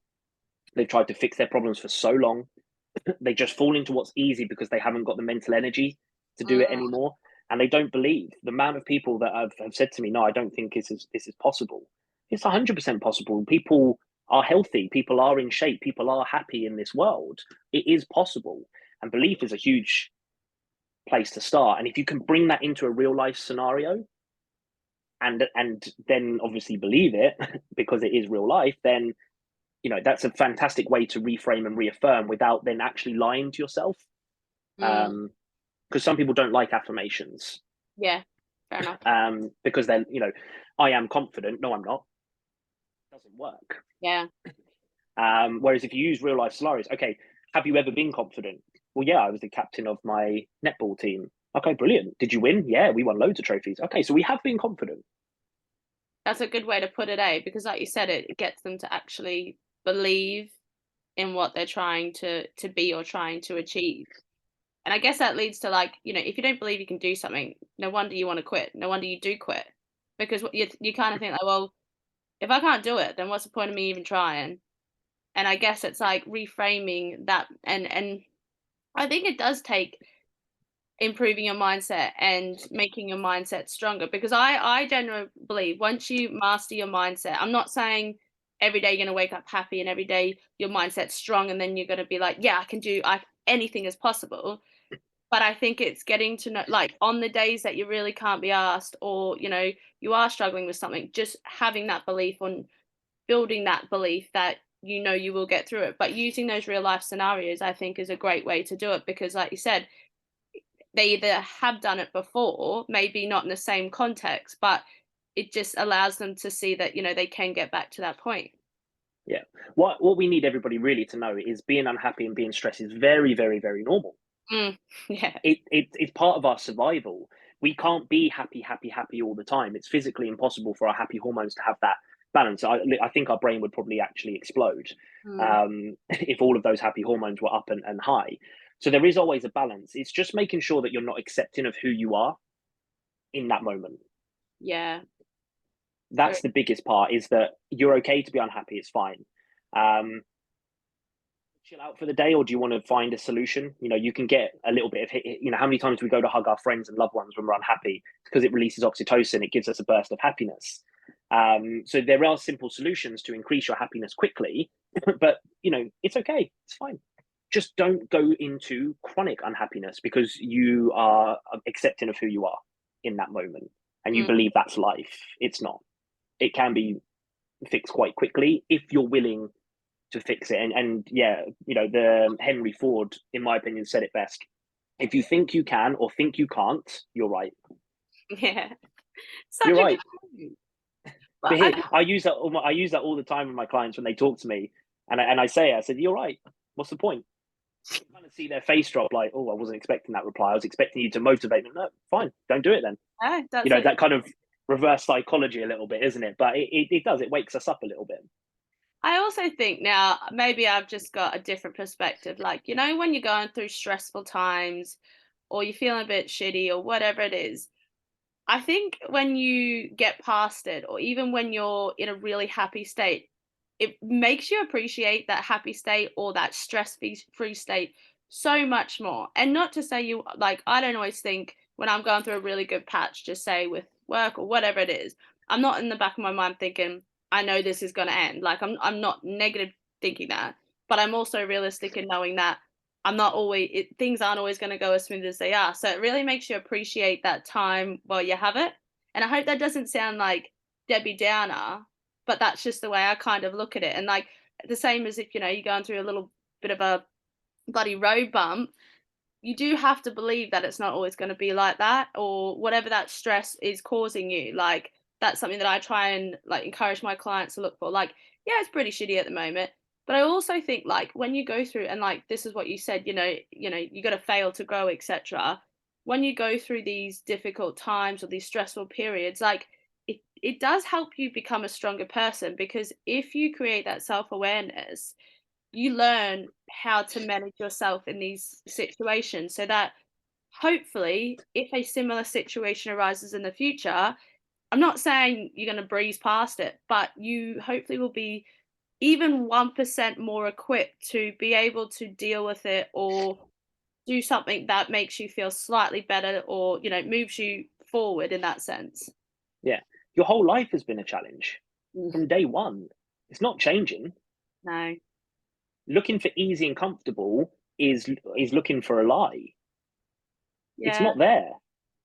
They've tried to fix their problems for so long. They just fall into what's easy because they haven't got the mental energy to do it anymore. And they don't believe. The amount of people that have said to me, no, I don't think this is possible. It's 100% possible. People are healthy. People are in shape. People are happy in this world. It is possible. And belief is a huge place to start. And if you can bring that into a real life scenario and then obviously believe it because it is real life, then that's a fantastic way to reframe and reaffirm without then actually lying to yourself. Mm, Because some people don't like affirmations. yeah, fair enough. Because then, I am confident. No, I'm not. It doesn't work. Yeah. Whereas if you use real life scenarios, okay, have you ever been confident? Well, yeah, I was the captain of my netball team. Okay, brilliant. Did you win? Yeah, we won loads of trophies. Okay, so we have been confident. That's a good way to put it, eh? Because like you said, it gets them to actually believe in what they're trying to be or trying to achieve. And I guess that leads to like, if you don't believe you can do something, no wonder you want to quit. No wonder you do quit. Because you kind of think like, well, if I can't do it, then what's the point of me even trying? And I guess it's like reframing that, and I think it does take improving your mindset and making your mindset stronger, because I generally believe once you master your mindset, I'm not saying every day you're going to wake up happy and every day your mindset's strong and then you're going to be like, yeah, I can do anything is possible. But I think it's getting to know, like, on the days that you really can't be asked, or you are struggling with something, just having that belief on building that belief that you will get through it. But using those real life scenarios, I think, is a great way to do it, because like you said, they either have done it before, maybe not in the same context, but it just allows them to see that, they can get back to that point. Yeah. What we need everybody really to know is being unhappy and being stressed is very, very, very normal. Mm, yeah. It's part of our survival. We can't be happy, happy, happy all the time. It's physically impossible for our happy hormones to have that balance. I think our brain would probably actually explode Mm, if all of those happy hormones were up and high. So there is always a balance. It's just making sure that you're not accepting of who you are in that moment. yeah. Very, That's the biggest part, is that you're okay to be unhappy. It's fine. Um, Chill out for the day, or do you want to find a solution? You can get a little bit of, how many times do we go to hug our friends and loved ones when we're unhappy? It's because it releases oxytocin. It gives us a burst of happiness. So there are simple solutions to increase your happiness quickly, but it's okay. It's fine. Just don't go into chronic unhappiness because you are accepting of who you are in that moment and you mm, believe that's life. It's not. It can be fixed quite quickly if you're willing to fix it. And yeah, the Henry Ford, in my opinion, said it best. If you think you can or think you can't, you're right. yeah. You're Such a good right. point. But But here, I use that. I use that all the time with my clients when they talk to me, and I say, I said, "You're right. What's the point?" You kind of see their face drop, like, "Oh, I wasn't expecting that reply. I was expecting you to motivate me." No, fine, don't do it then. that's a, That kind of reverse psychology a little bit, isn't it? But it does. It wakes us up a little bit. I also think now maybe I've just got a different perspective. Like, when you're going through stressful times or you're feeling a bit shitty or whatever it is, I think when you get past it, or even when you're in a really happy state, it makes you appreciate that happy state or that stress free state so much more. And not to say like, I don't always think when I'm going through a really good patch, just say with work or whatever it is, I'm not in the back of my mind thinking, I know this is going to end. Like, I'm not negative thinking that, but I'm also realistic in knowing that I'm not always things aren't always going to go as smooth as they are. So it really makes you appreciate that time while you have it. And I hope that doesn't sound like Debbie Downer, but that's just the way I kind of look at it. And like the same as if you're going through a little bit of a bloody road bump, you do have to believe that it's not always going to be like that, or whatever that stress is causing you. Like, that's something that I try and like encourage my clients to look for. Like, yeah, it's pretty shitty at the moment, but I also think like when you go through, and like this is what you said, you got to fail to grow, etc. When you go through these difficult times or these stressful periods, like it does help you become a stronger person, because if you create that self-awareness, you learn how to manage yourself in these situations, so that hopefully if a similar situation arises in the future, I'm not saying you're going to breeze past it, but you hopefully will be even 1% more equipped to be able to deal with it, or do something that makes you feel slightly better, or moves you forward in that sense. Yeah, your whole life has been a challenge Mm, from day one. It's not changing. no. Looking for easy and comfortable is looking for a lie. It's Yeah. not there.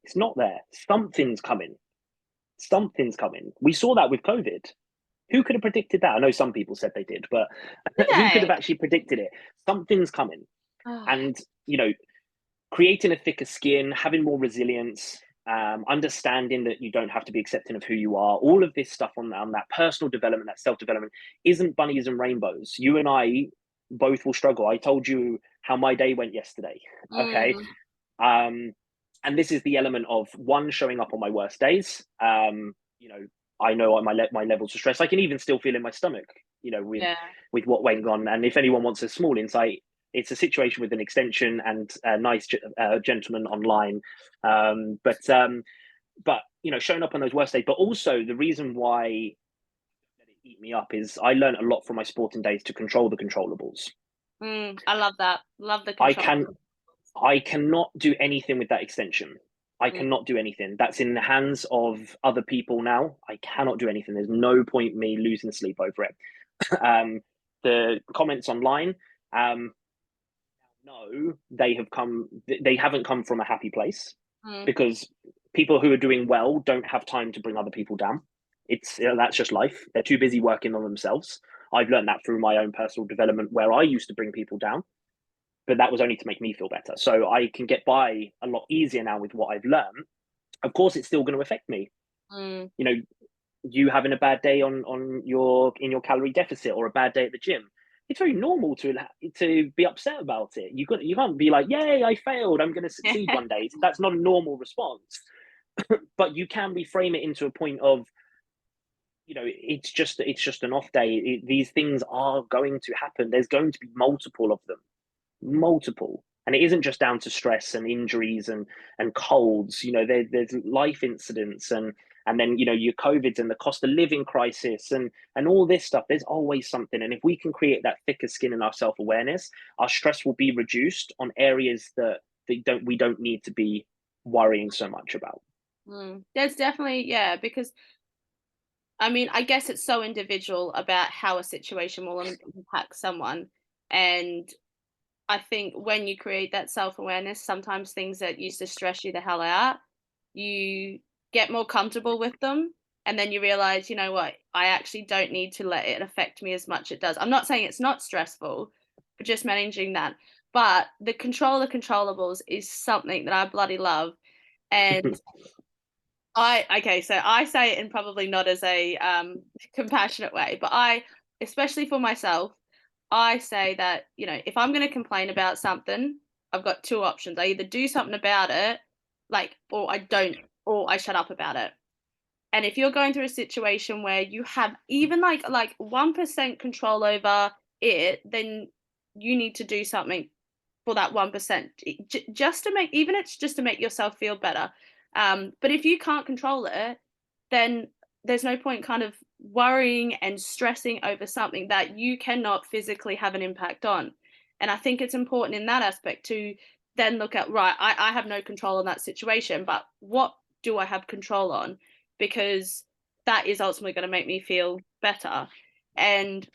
It's not there. Something's coming. Something's coming. We saw that with COVID. Who could have predicted that? I know some people said they did, but who could have actually predicted it? Something's coming. And, you know, creating a thicker skin, having more resilience, understanding that you don't have to be accepting of who you are, all of this stuff on that personal development, that self-development isn't bunnies and rainbows. You and I both will struggle. I told you how my day went yesterday. Okay. And this is the element of one, showing up on my worst days. You know, I know my levels of stress. I can even still feel in my stomach, you know, with what went on. And if anyone wants a small insight, it's a situation with an extension and a nice gentleman online. But you know, showing up on those worst days. But also the reason why let it eat me up is I learned a lot from my sporting days to control the controllables. I love that. Love the control. I cannot do anything with that extension. I cannot do anything. That's in the hands of other people now. I cannot do anything. There's no point me losing sleep over it. The comments online, no, they haven't come from a happy place, because people who are doing well don't have time to bring other people down. That's just life. They're too busy working on themselves. I've learned that through my own personal development, where I used to bring people down, but that was only to make me feel better. So I can get by a lot easier now with what I've learned. Of course, it's still going to affect me. You know, you having a bad day in your calorie deficit, or a bad day at the gym, it's very normal to be upset about it. You can't be like, yay, I failed, I'm going to succeed one day. That's not a normal response. But you can reframe it into a point of, you know, it's just an off day. These things are going to happen. There's going to be multiple of them. And it isn't just down to stress and injuries and colds. You know, there's life incidents, and then, you know, your COVIDs and the cost of living crisis and all this stuff. There's always something. And if we can create that thicker skin in our self-awareness, our stress will be reduced on areas that we don't need to be worrying so much about. There's definitely, because I mean, I guess it's so individual about how a situation will impact someone. And I think when you create that self-awareness, sometimes things that used to stress you the hell out, you get more comfortable with them. And then you realize, you know what, I actually don't need to let it affect me as much as it does. I'm not saying it's not stressful, but just managing that. But the controllables is something that I bloody love. And so I say it in probably not as a compassionate way, but especially for myself, I say that, you know, if I'm going to complain about something, I've got two options. I either do something about it, or I don't, or I shut up about it. And if you're going through a situation where you have even like 1% control over it, then you need to do something for that 1%, just to make, even it's just to make yourself feel better. But if you can't control it, then there's no point kind of worrying and stressing over something that you cannot physically have an impact on. And I think it's important in that aspect to then look at, right, I have no control on that situation, but what do I have control on? Because that is ultimately going to make me feel better. And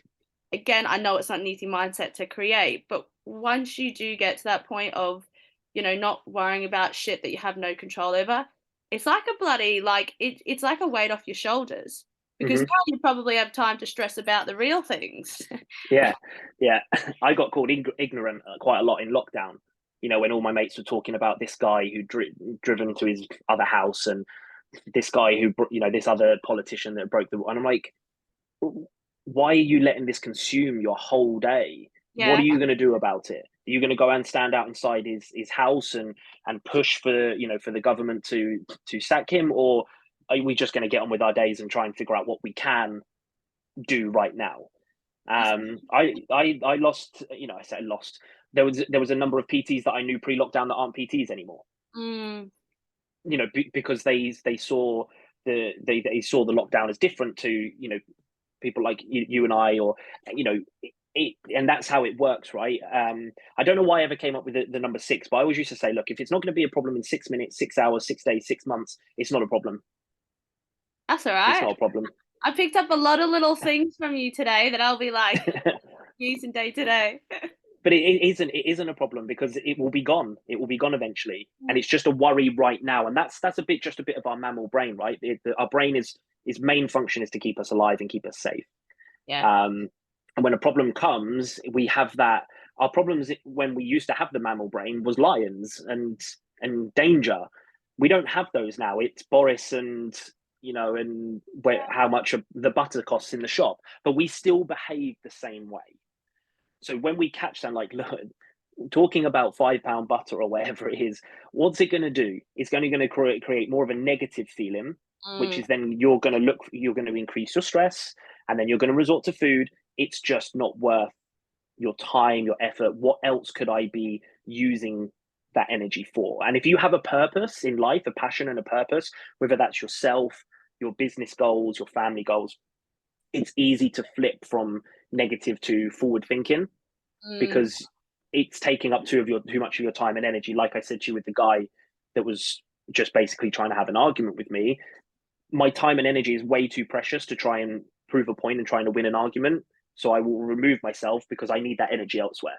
again, I know it's not an easy mindset to create, but once you do get to that point of, you know, not worrying about shit that you have no control over, it's like a bloody, it's like a weight off your shoulders, because now you probably have time to stress about the real things. Yeah. I got called ignorant quite a lot in lockdown. You know, when all my mates were talking about this guy who driven to his other house, and this guy who, you know, this other politician that broke the, and I'm like, why are you letting this consume your whole day? Yeah. What are you going to do about it? Are you going to go and stand out inside his house and push for, you know, for the government to sack him, or are we just going to get on with our days and try and figure out what we can do right now? I lost, you know, I said lost. There was a number of PTs that I knew pre-lockdown that aren't PTs anymore. You know, because they saw they saw the lockdown as different to, you know, people like you and I, or, you know, and that's how it works, right? I don't know why I ever came up with the number 6, but I always used to say, look, if it's not going to be a problem in 6 minutes, 6 hours, 6 days, 6 months, it's not a problem. That's all right. It's not a problem. I picked up a lot of little things from you today that I'll be like using day to day. But it isn't a problem, because it will be gone. It will be gone eventually, and it's just a worry right now. And that's just a bit of our mammal brain, right? Our brain is its main function is to keep us alive and keep us safe. Yeah. And when a problem comes, we have that. Our problems when we used to have the mammal brain was lions and danger. We don't have those now. It's Boris and and how much of the butter costs in the shop, but we still behave the same way. So when we catch them, like, look, talking about £5 butter or whatever it is, what's it going to do? It's going to create more of a negative feeling, which is then you're going to increase your stress, and then you're going to resort to food. It's just not worth your time, your effort. What else could I be using that energy for? And if you have a purpose in life, a passion and a purpose, whether that's yourself, your business goals, your family goals, it's easy to flip from negative to forward thinking because it's taking up too much of your time and energy. Like I said to you with the guy that was just basically trying to have an argument with me, my time and energy is way too precious to try and prove a point and trying to win an argument. So I will remove myself because I need that energy elsewhere.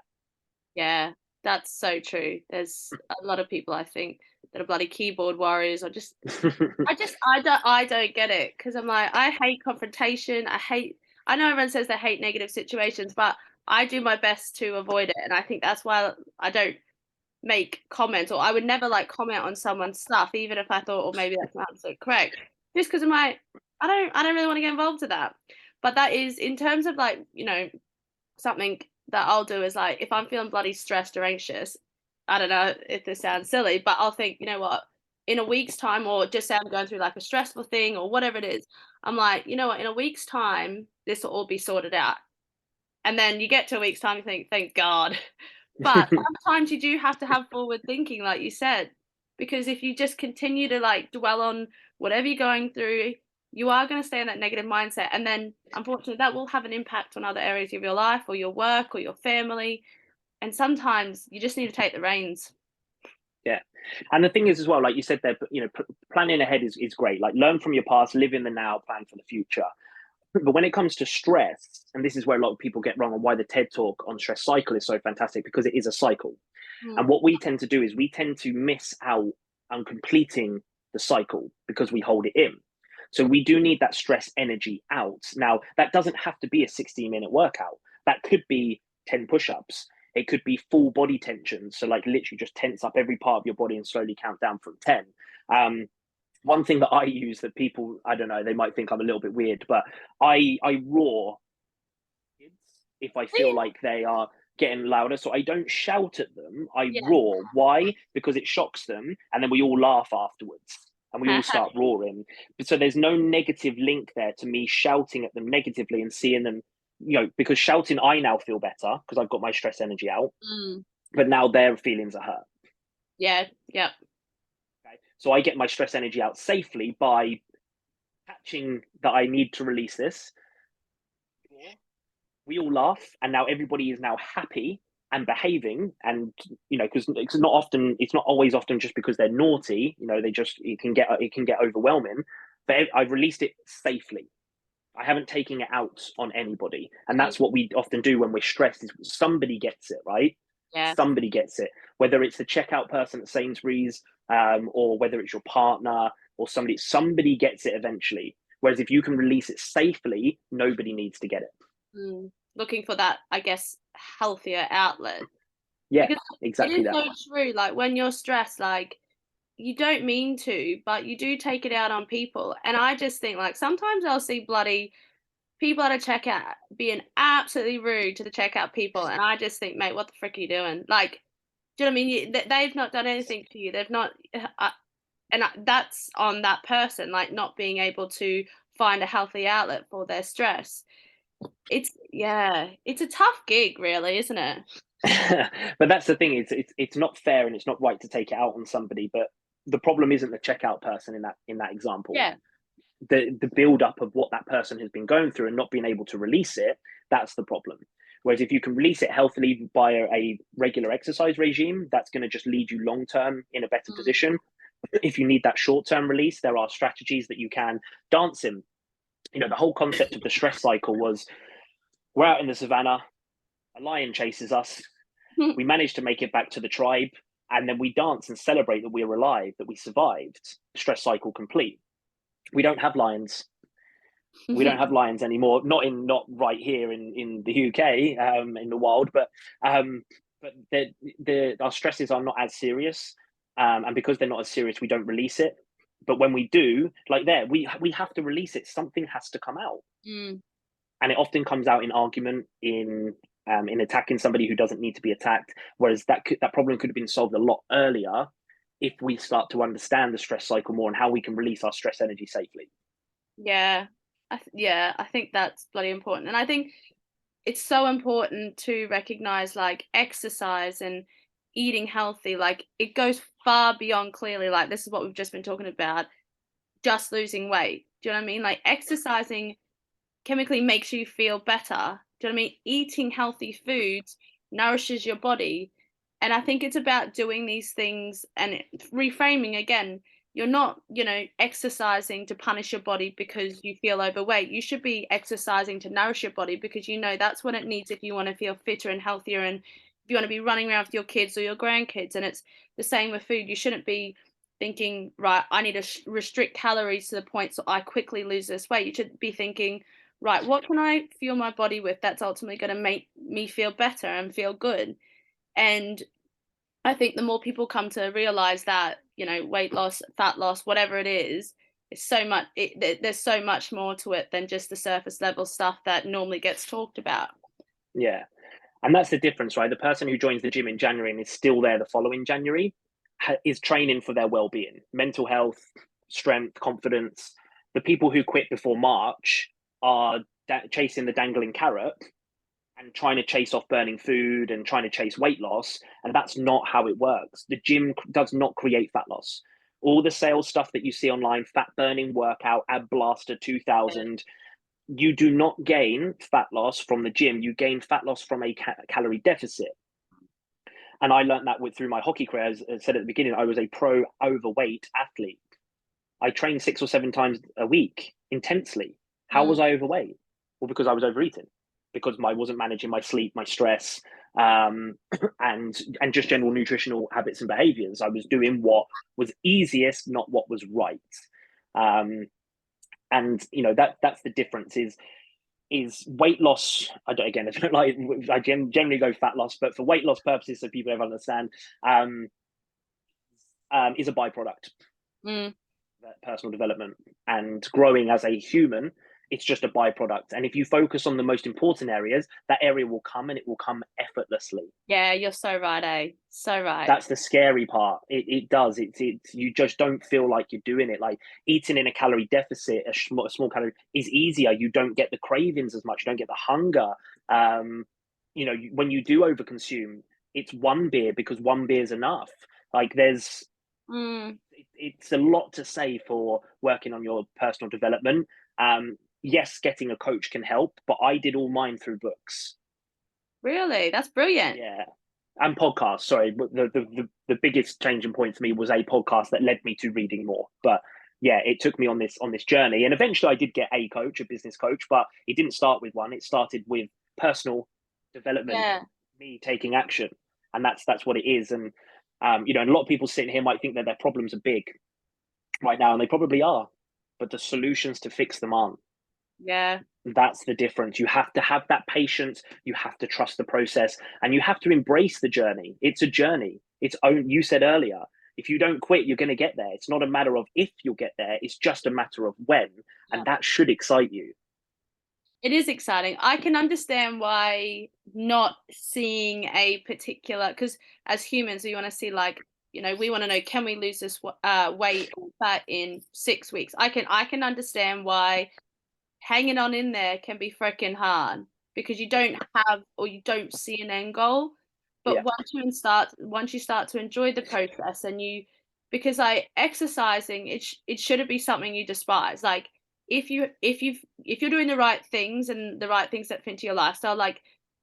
Yeah, that's so true. There's a lot of people, I think, that are bloody keyboard warriors, or just I don't get it, because I'm like, I hate confrontation. I know everyone says they hate negative situations, but I do my best to avoid it, and I think that's why I don't make comments, or I would never like comment on someone's stuff, even if I thought, or maybe that's not absolutely correct, just because I'm like, I don't really want to get involved in that. But that is in terms of like, something that I'll do is like, if I'm feeling bloody stressed or anxious, I don't know if this sounds silly, but I'll think, you know what, in a week's time, or just say I'm going through like a stressful thing or whatever it is, I'm like, you know what, in a week's time, this will all be sorted out. And then you get to a week's time, you think, thank God. But sometimes you do have to have forward thinking, like you said, because if you just continue to like dwell on whatever you're going through, you are going to stay in that negative mindset. And then unfortunately, that will have an impact on other areas of your life or your work or your family. And sometimes you just need to take the reins. Yeah. And the thing is as well, like you said there, planning ahead is great. Like, learn from your past, live in the now, plan for the future. But when it comes to stress, and this is where a lot of people get wrong, and why the TED Talk on stress cycle is so fantastic, because it is a cycle. And what we tend to do is we tend to miss out on completing the cycle because we hold it in. So we do need that stress energy out. Now, that doesn't have to be a 16-minute workout. That could be 10 push-ups. It could be full body tension. So like literally just tense up every part of your body and slowly count down from 10. One thing that I use that people, I don't know, they might think I'm a little bit weird, but I roar kids if I feel like they are getting louder. So I don't shout at them, I roar. Why? Because it shocks them, and then we all laugh afterwards and we all start roaring. So there's no negative link there to me shouting at them negatively and seeing them, because shouting, I now feel better because I've got my stress energy out, but now their feelings are hurt. Yeah. Yep. So I get my stress energy out safely by catching that I need to release this. We all laugh, and now everybody is now happy and behaving. And because it's not always often just because they're naughty. It can get overwhelming. But I've released it safely. I haven't taken it out on anybody, and that's what we often do when we're stressed. Is somebody gets it, right? Yeah. Somebody gets it, whether it's the checkout person at Sainsbury's, or whether it's your partner or somebody gets it eventually. Whereas if you can release it safely, nobody needs to get it. Looking for that, I guess, healthier outlet. Yeah, because exactly it is that. so true. Like when you're stressed, like you don't mean to, but you do take it out on people. And I just think like sometimes I'll see bloody people at a checkout being absolutely rude to the checkout people, and I just think, mate, what the frick are you doing? Like, do you know what I mean? They've not done anything to you. They've not, that's on that person, like not being able to find a healthy outlet for their stress. It's a tough gig, really, isn't it? But that's the thing, it's not fair and it's not right to take it out on somebody. But the problem isn't the checkout person in that example. Yeah. The build up of what that person has been going through and not being able to release it, that's the problem. Whereas if you can release it healthily by a regular exercise regime, that's going to just lead you long term in a better position. If you need that short term release, there are strategies that you can dance in. The whole concept of the stress cycle was, we're out in the savannah, a lion chases us, we manage to make it back to the tribe, and then we dance and celebrate that we're alive, that we survived. Stress cycle complete. We don't have lions. We don't have lions anymore, not right here in the UK, in the wild, but our stresses are not as serious, and because they're not as serious, we don't release it. But when we do, like we have to release it. Something has to come out, Mm. and it often comes out in argument, in attacking somebody who doesn't need to be attacked. Whereas that problem could have been solved a lot earlier if we start to understand the stress cycle more and how we can release our stress energy safely. Yeah. I think that's bloody important. And I think it's so important to recognize like exercise and eating healthy. Like it goes far beyond clearly, like this is what we've just been talking about, just losing weight. Do you know what I mean? Like exercising chemically makes you feel better. Do you know what I mean? Eating healthy foods nourishes your body. And I think it's about doing these things and reframing again. You're not, exercising to punish your body because you feel overweight. You should be exercising to nourish your body because that's what it needs if you want to feel fitter and healthier and if you want to be running around with your kids or your grandkids. And it's the same with food. You shouldn't be thinking, right, I need to restrict calories to the point so I quickly lose this weight. You should be thinking, right, what can I fuel my body with that's ultimately going to make me feel better and feel good? And I think the more people come to realize that, weight loss, fat loss, whatever it is, it's so much, there's so much more to it than just the surface level stuff that normally gets talked about. Yeah. And that's the difference, right? The person who joins the gym in January and is still there the following January is training for their well-being, mental health, strength, confidence. The people who quit before March are chasing the dangling carrot and trying to chase off burning food and trying to chase weight loss. And that's not how it works. The gym does not create fat loss. All the sales stuff that you see online, fat burning workout, Ab Blaster 2000, you do not gain fat loss from the gym. You gain fat loss from a calorie deficit. And I learned that through my hockey career. As I said at the beginning, I was a pro overweight athlete. I trained 6 or 7 times a week intensely. How was I overweight? Well, because I was overeating, because I wasn't managing my sleep, my stress, and just general nutritional habits and behaviors. I was doing what was easiest, not what was right. And that's the difference. Is weight loss? I don't like. I generally go fat loss, but for weight loss purposes, so people ever understand, is a byproduct. Personal development and growing as a human, it's just a byproduct. And if you focus on the most important areas, that area will come, and it will come effortlessly. Yeah, you're so right, so right. That's the scary part. It does. It's you just don't feel like you're doing it. Like eating in a calorie deficit, a small calorie is easier. You don't get the cravings as much. You don't get the hunger. When you do overconsume, it's one beer because one beer is enough. Like there's it's a lot to say for working on your personal development. Yes, getting a coach can help, but I did all mine through books. Really? That's brilliant. Yeah. And podcasts. Sorry, but the biggest changing point for me was a podcast that led me to reading more. But yeah, it took me on this journey, and eventually I did get a coach, a business coach, but it didn't start with one. It started with personal development, me taking action, and that's what it is. And and a lot of people sitting here might think that their problems are big right now, and they probably are, but the solutions to fix them aren't. Yeah. That's the difference. You have to have that patience. You have to trust the process, and you have to embrace the journey. It's a journey. You said earlier, if you don't quit, you're going to get there. It's not a matter of if you'll get there. It's just a matter of when. And that should excite you. It is exciting. I can understand why not seeing a particular, because as humans, we want to see we want to know, can we lose this weight or fat in 6 weeks? I can understand why hanging on in there can be freaking hard because you don't have or you don't see an end goal. But once you start to enjoy the process because exercising, it shouldn't be something you despise. Like if you're doing the right things and the right things that fit into your lifestyle, like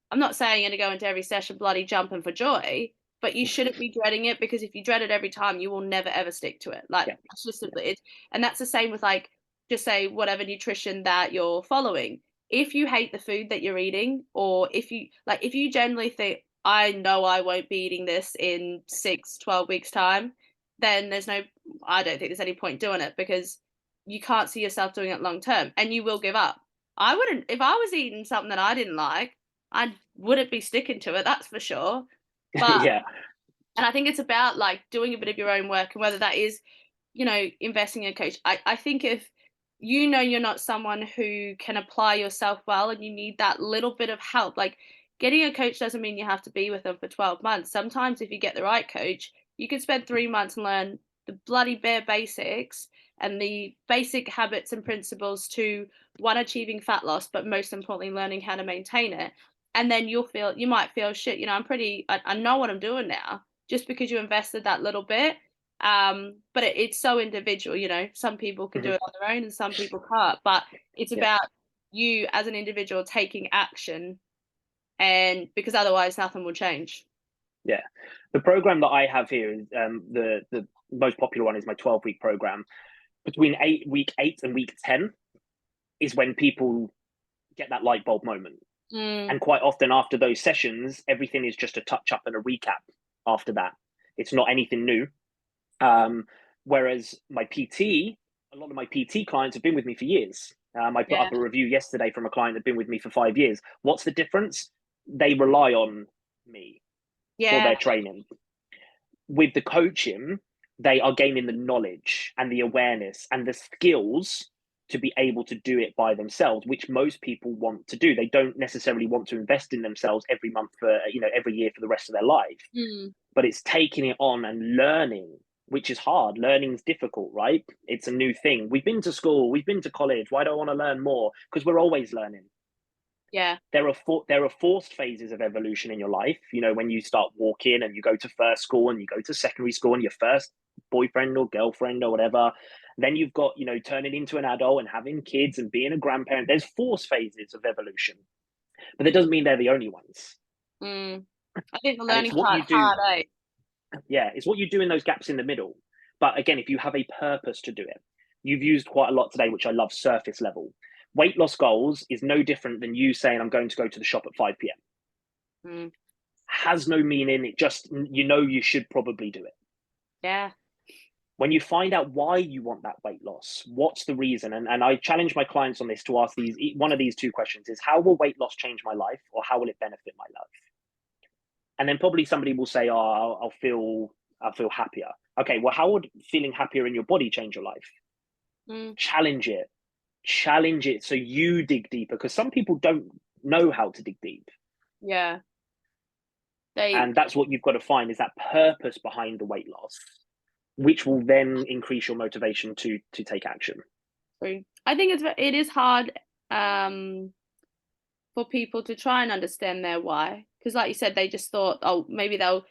I'm not saying you're gonna go into every session bloody jumping for joy, but you shouldn't be dreading it because if you dread it every time, you will never ever stick to it. Like it's just and that's the same with just say whatever nutrition that you're following. If you hate the food that you're eating, or if you generally think, I know I won't be eating this in 6, 12 weeks time, then I don't think there's any point doing it because you can't see yourself doing it long term, and you will give up. I wouldn't, if I was eating something that I didn't like, I wouldn't be sticking to it, that's for sure. But Yeah. and I think it's about like doing a bit of your own work, and whether that is, investing in a coach. I think if you're not someone who can apply yourself well and you need that little bit of help, like getting a coach doesn't mean you have to be with them for 12 months. Sometimes if you get the right coach, you can spend 3 months and learn the bloody bare basics and the basic habits and principles to one, achieving fat loss, but most importantly, learning how to maintain it. And then you might feel shit, I know what I'm doing now, just because you invested that little bit. But it's so individual, some people can do Mhm. it on their own and some people can't. But it's Yeah. about you as an individual taking action, and because otherwise nothing will change. Yeah. The program that I have here is the most popular one is my 12-week program. Between week 8 and week 10 is when people get that light bulb moment. Mm, And quite often after those sessions, everything is just a touch up and a recap after that. It's not anything new. Whereas my PT, a lot of my PT clients have been with me for years. I put yeah, up a review yesterday from a client that's been with me for 5 years. What's the difference? They rely on me for yeah, their training. With the coaching, they are gaining the knowledge and the awareness and the skills to be able to do it by themselves, which most people want to do. They don't necessarily want to invest in themselves every month for, every year for the rest of their life, mm, but it's taking it on and learning, which is hard. Learning's difficult, right? It's a new thing. We've been to school, we've been to college. Why do I want to learn more? Because we're always learning. yeah, There are forced phases of evolution in your life. When you start walking and you go to first school and you go to secondary school and your first boyfriend or girlfriend or whatever. Then you've got, turning into an adult and having kids and being a grandparent. There's forced phases of evolution, but that doesn't mean they're the only ones. mm. I think the And it's learning what you part's do. hard, eh? Yeah, it's what you do in those gaps in the middle. But again, if you have a purpose to do it, you've used quite a lot today, which I love, surface level. Weight loss goals is no different than you saying, I'm going to go to the shop at 5 p.m. Mm, Has no meaning. It just, you should probably do it. yeah, When you find out why you want that weight loss, what's the reason? And I challenge my clients on this to ask one of these two questions is, how will weight loss change my life, or how will it benefit my life? And then probably somebody will say, oh, I'll feel happier. Okay, well, how would feeling happier in your body change your life? mm, Challenge it so you dig deeper, because some people don't know how to dig deep. yeah. They And that's what you've got to find, is that purpose behind the weight loss, which will then increase your motivation to take action. I think it is hard, for people to try and understand their why, because like you said, they just thought, oh, maybe they'll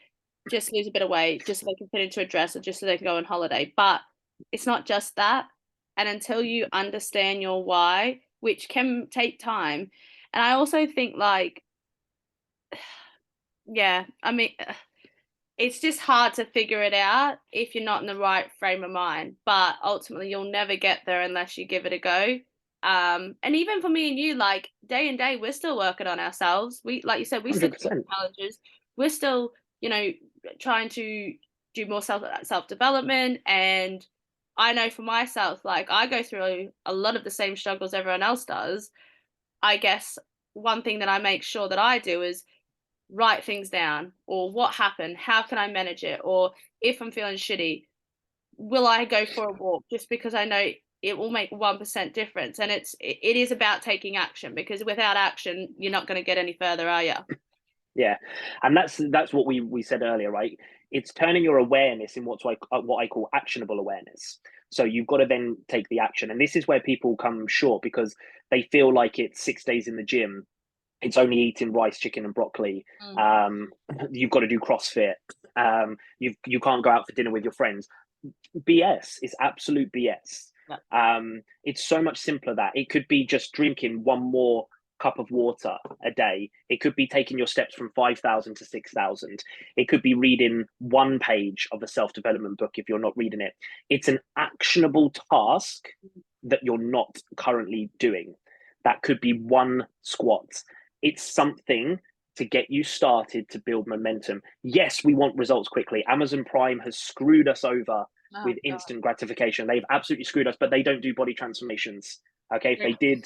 just lose a bit of weight just so they can fit into a dress or just so they can go on holiday. But it's not just that. And until you understand your why, which can take time, and I also think like, yeah, I mean, it's just hard to figure it out if you're not in the right frame of mind. But ultimately, you'll never get there unless you give it a go. And even for me and you, like day and day, we're still working on ourselves. We, like you said, we still do 100%. challenges. We're still, you know, trying to do more self development. And I know for myself, like I go through a lot of the same struggles everyone else does. I guess one thing that I make sure that I do is write things down, or what happened, how can I manage it, or if I'm feeling shitty, will I go for a walk, just because I know it will make 1% difference. And it is about taking action, because without action you're not going to get any further, are you? Yeah, and that's what we said earlier, right? It's turning your awareness in what I call actionable awareness. So you've got to then take the action, and this is where people come short, because they feel like it's 6 days in the gym. It's only eating rice, chicken, and broccoli. Mm, You've got to do CrossFit. You can't go out for dinner with your friends. BS. It's absolute BS. yeah. It's so much simpler. That it could be just drinking one more cup of water a day. It could be taking your steps from 5,000 to 6,000. It could be reading one page of a self-development book if you're not reading it. It's an actionable task that you're not currently doing. That could be one squat. It's something to get you started, to build momentum. Yes, we want results quickly. Amazon Prime has screwed us over Oh, with God. instant gratification. They've absolutely screwed us, but they don't do body transformations. Okay, if they did,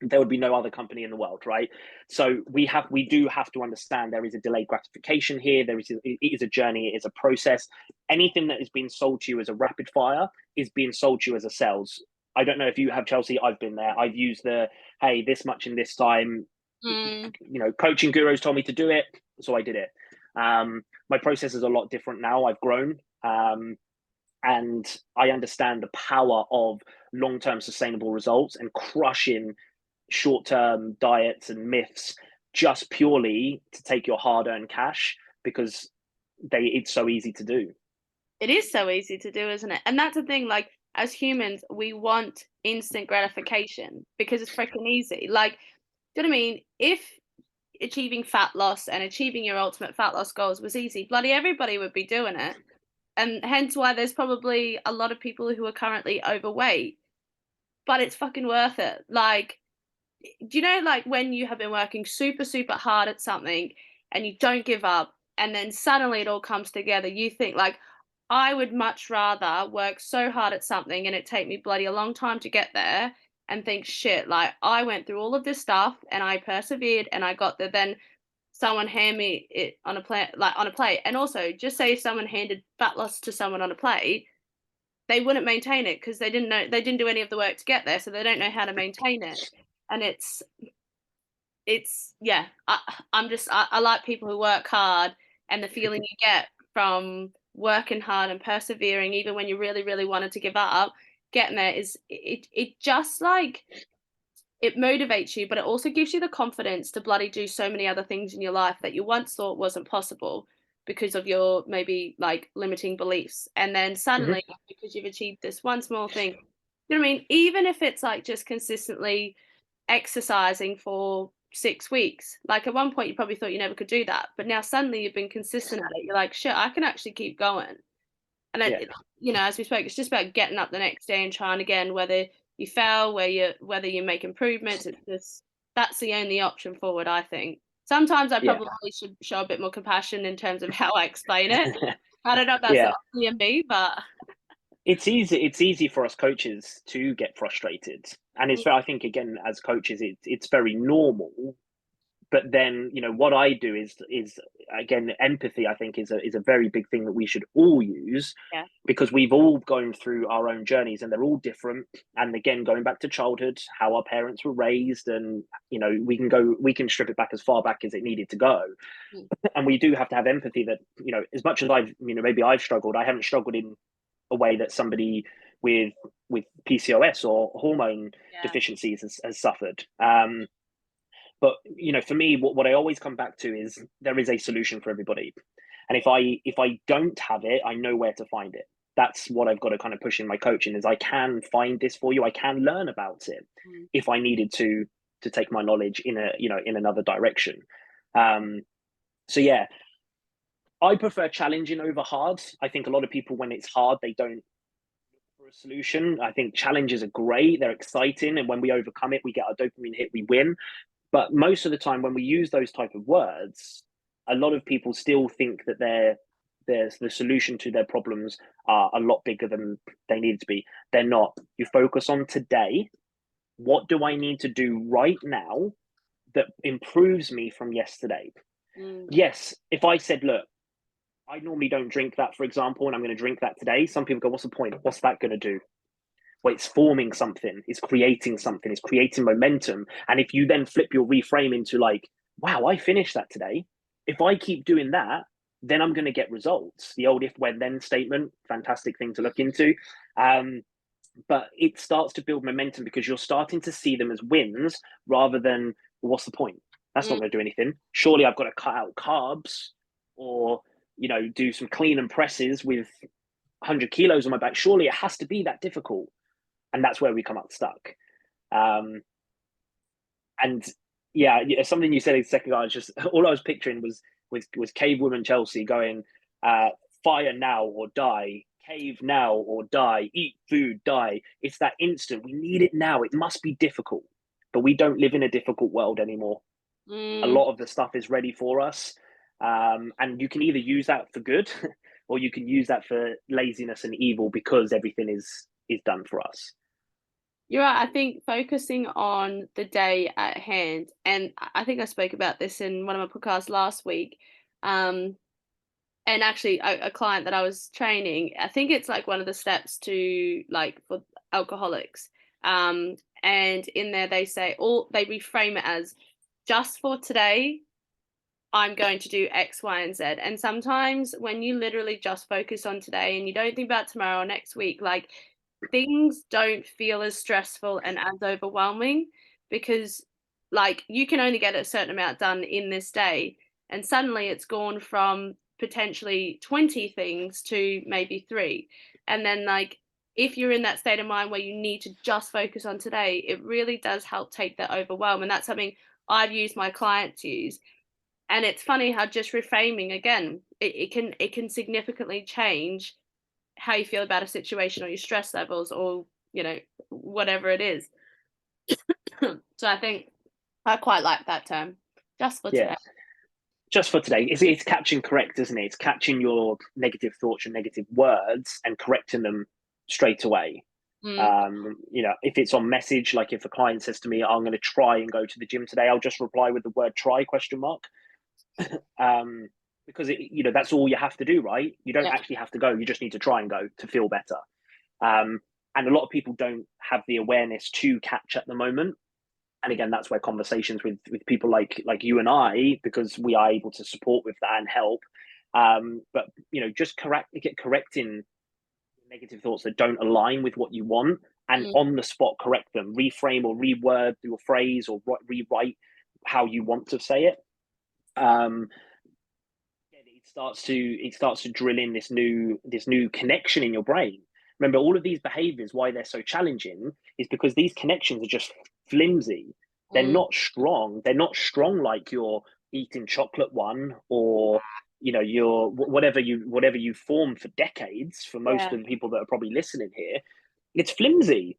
there would be no other company in the world, right? So we do have to understand there is a delayed gratification here. It is a journey, it is a process. Anything that is being sold to you as a rapid fire is being sold to you as a sales. I don't know if you have, Chelsea. I've been there. I've used the, hey, this much in this time. Mm. Coaching gurus told me to do it, so I did it. My process is a lot different now. I've grown. And I understand the power of long-term sustainable results and crushing short-term diets and myths just purely to take your hard-earned cash, because it's so easy to do. It is so easy to do, isn't it? And that's the thing, like, as humans, we want instant gratification because it's freaking easy. Like, do you know what I mean? If achieving fat loss and achieving your ultimate fat loss goals was easy, bloody everybody would be doing it. And hence why there's probably a lot of people who are currently overweight, but it's fucking worth it. Like, do you know, like when you have been working super, super hard at something and you don't give up, and then suddenly it all comes together, you think, like, I would much rather work so hard at something and it take me bloody a long time to get there and think, shit, like I went through all of this stuff and I persevered and I got there, then someone hand me it on a plate, like on a plate. And also, just say if someone handed fat loss to someone on a plate, they wouldn't maintain it because they didn't do any of the work to get there, so they don't know how to maintain it. And it's yeah, I like people who work hard, and the feeling you get from working hard and persevering even when you really, really wanted to give up, getting there is it just like it motivates you, but it also gives you the confidence to bloody do so many other things in your life that you once thought wasn't possible because of your maybe like limiting beliefs. And then Mm-hmm. suddenly, because you've achieved this one small thing, you know what I mean? Even if it's like just consistently exercising for 6 weeks, like at one point you probably thought you never could do that, but now suddenly you've been consistent at it. You're like, shit, I can actually keep going. And Yeah. as we spoke, it's just about getting up the next day and trying again, whether you fail, whether you make improvements. It's just that's the only option forward, I think. Sometimes I Yeah. probably should show a bit more compassion in terms of how I explain it. I don't know if that's Yeah. only in me, but It's easy for us coaches to get frustrated, and I think, again, as coaches, it's very normal. But then, what I do is again, empathy, I think, is a very big thing that we should all use, yeah. because we've all gone through our own journeys and they're all different. And again, going back to childhood, how our parents were raised, and we can strip it back as far back as it needed to go. Mm. And we do have to have empathy that, as much as maybe I've struggled, I haven't struggled in a way that somebody with PCOS or hormone Yeah. deficiencies has suffered. But for me, what I always come back to is there is a solution for everybody, and if I don't have it, I know where to find it. That's what I've got to kind of push in my coaching, is I can find this for you. I can learn about it Mm. if I needed to take my knowledge in another direction. So yeah, I prefer challenging over hard. I think a lot of people, when it's hard, they don't look for a solution. I think challenges are great, they're exciting, and when we overcome it, we get our dopamine hit, we win. But most of the time, when we use those type of words, a lot of people still think that there's the solution to their problems are a lot bigger than they need to be. They're not. You focus on today. What do I need to do right now that improves me from yesterday? Mm. Yes, if I said, look, I normally don't drink that, for example, and I'm going to drink that today, some people go, what's the point? What's that going to do? Well, it's forming something, it's creating something, it's creating momentum. And if you then flip your reframe into like, wow, I finished that today. If I keep doing that, then I'm going to get results. The old if, when, then statement, fantastic thing to look into. But it starts to build momentum because you're starting to see them as wins rather than, well, what's the point? That's not Mm. going to do anything. Surely I've got to cut out carbs, or do some clean and presses with 100 kilos on my back. Surely it has to be that difficult. And that's where we come up stuck. And yeah, something you said a second ago, all I was picturing was cave woman Chelsea going, fire now or die, cave now or die, eat food, die. It's that instant. We need it now. It must be difficult, but we don't live in a difficult world anymore. A Mm. lot of the stuff is ready for us. And you can either use that for good or you can use that for laziness and evil because everything is done for us. You're right. I think focusing on the day at hand, and I think I spoke about this in one of my podcasts last week. And actually, a client that I was training, I think it's like one of the steps to like for alcoholics. And in there they say they reframe it as just for today, I'm going to do X, Y, and Z. And sometimes when you literally just focus on today and you don't think about tomorrow or next week, like things don't feel as stressful and as overwhelming because like you can only get a certain amount done in this day. And suddenly it's gone from potentially 20 things to maybe 3. And then like if you're in that state of mind where you need to just focus on today, it really does help take that overwhelm. And that's something I've used my clients use. And it's funny how just reframing again, it can significantly change how you feel about a situation or your stress levels or whatever it is. So I think I quite like that term, just for Yeah. today. Just for today, it's catching correct, isn't it? It's catching your negative thoughts and negative words and correcting them straight away. If it's on message, like if a client says to me, I'm going to try and go to the gym today, I'll just reply with the word try ? Because that's all you have to do, right? You don't actually have to go. You just need to try and go to feel better. And a lot of people don't have the awareness to catch at the moment. And again, that's where conversations with people like you and I, because we are able to support with that and help. But just correcting negative thoughts that don't align with what you want, and on the spot correct them, reframe or reword your phrase, or rewrite how you want to say it. It starts to drill in this new connection in your brain. Remember, all of these behaviors, why they're so challenging, is because these connections are just flimsy. They're not strong. They're not strong like your eating chocolate one, or your whatever you formed for decades. For most of the people that are probably listening here, it's flimsy.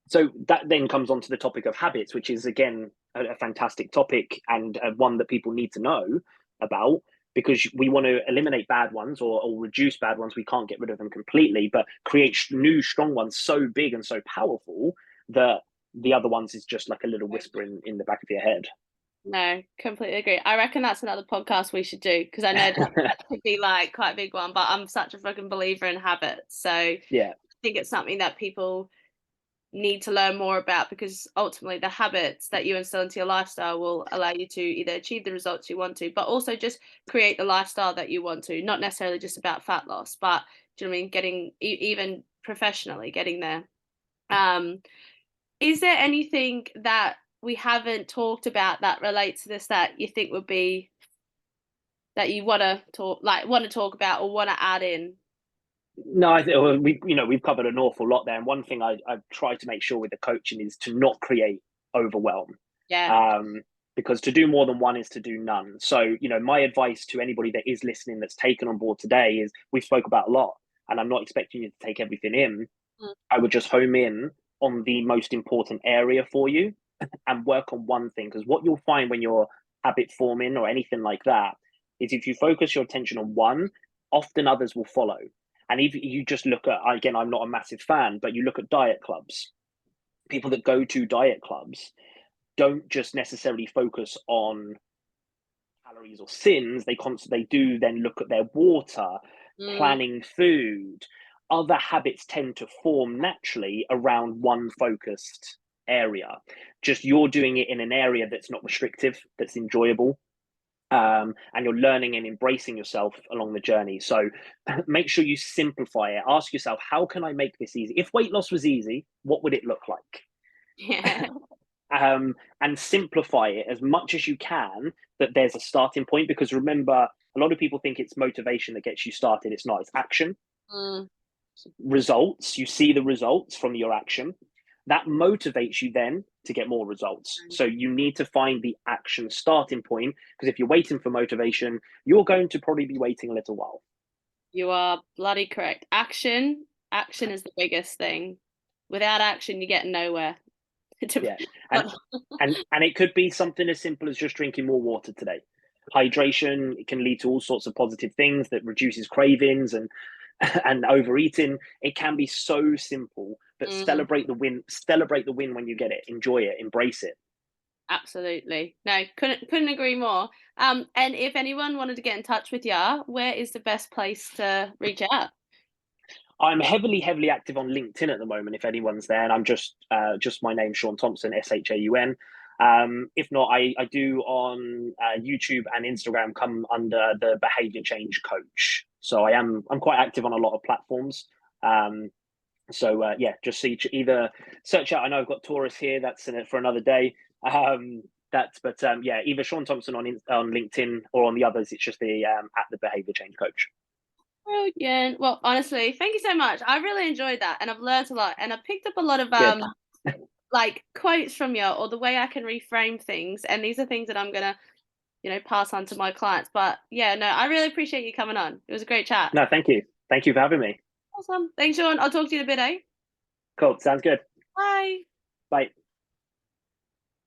So that then comes on to the topic of habits, which is again a fantastic topic, and one that people need to know about, because we want to eliminate bad ones or reduce bad ones. We can't get rid of them completely, but create new strong ones so big and so powerful that the other ones is just like a little whisper in the back of your head. No, completely agree. I reckon that's another podcast we should do, because I know that could be like quite a big one, but I'm such a fucking believer in habits. So yeah, I think it's something that people need to learn more about, because ultimately the habits that you instill into your lifestyle will allow you to either achieve the results you want to, but also just create the lifestyle that you want to, not necessarily just about fat loss, but do you know what I mean, getting even professionally getting there. Is there anything that we haven't talked about that relates to this that you think would be that you want to talk about or want to add in? No, I think we've covered an awful lot there. And one thing I try to make sure with the coaching is to not create overwhelm. Yeah. Because to do more than one is to do none. So, my advice to anybody that is listening that's taken on board today is, we've spoke about a lot, and I'm not expecting you to take everything in. I would just home in on the most important area for you and work on one thing. Because what you'll find when you're habit forming or anything like that is, if you focus your attention on one, often others will follow. And if you just look at, again, I'm not a massive fan, but you look at diet clubs, people that go to diet clubs don't just necessarily focus on calories or sins. They do then look at their water, planning food. Other habits tend to form naturally around one focused area. Just you're doing it in an area that's not restrictive, that's enjoyable. And you're learning and embracing yourself along the journey. So make sure you simplify it. Ask yourself, how can I make this easy? If weight loss was easy, what would it look like? Yeah. And simplify it as much as you can, that there's a starting point. Because remember, a lot of people think it's motivation that gets you started. It's not. It's action. Results. You see the results from your action. That motivates you then to get more results. So you need to find the action starting point, because if you're waiting for motivation, you're going to probably be waiting a little while. You are bloody correct. Action is the biggest thing. Without action, you get nowhere. Yeah, and it could be something as simple as just drinking more water today. hydration. It can lead to all sorts of positive things that reduces cravings and and overeating. It can be so simple, but celebrate the win. Celebrate the win when you get it. Enjoy it. Embrace it. Absolutely. No, couldn't agree more. And if anyone wanted to get in touch with you, where is the best place to reach out? I'm heavily active on LinkedIn at the moment. If anyone's there, and I'm just my name, Sean Thompson, SHAUN. If not, I do on YouTube and Instagram come under the Behavior Change Coach. So I'm quite active on a lot of platforms. Yeah, just see either search out. I know I've got Taurus here. That's in it for another day. Yeah, either Sean Thompson on LinkedIn or on the others. It's just the at the Behavior Change Coach. Brilliant. Well, honestly, thank you so much. I really enjoyed that, and I've learned a lot, and I picked up a lot of Good. like quotes from you, or the way I can reframe things. And these are things that I'm gonna, pass on to my clients. But yeah, no, I really appreciate you coming on. It was a great chat. No, thank you. Thank you for having me. Awesome. Thanks, Sean. I'll talk to you in a bit, eh? Cool. Sounds good. Bye. Bye.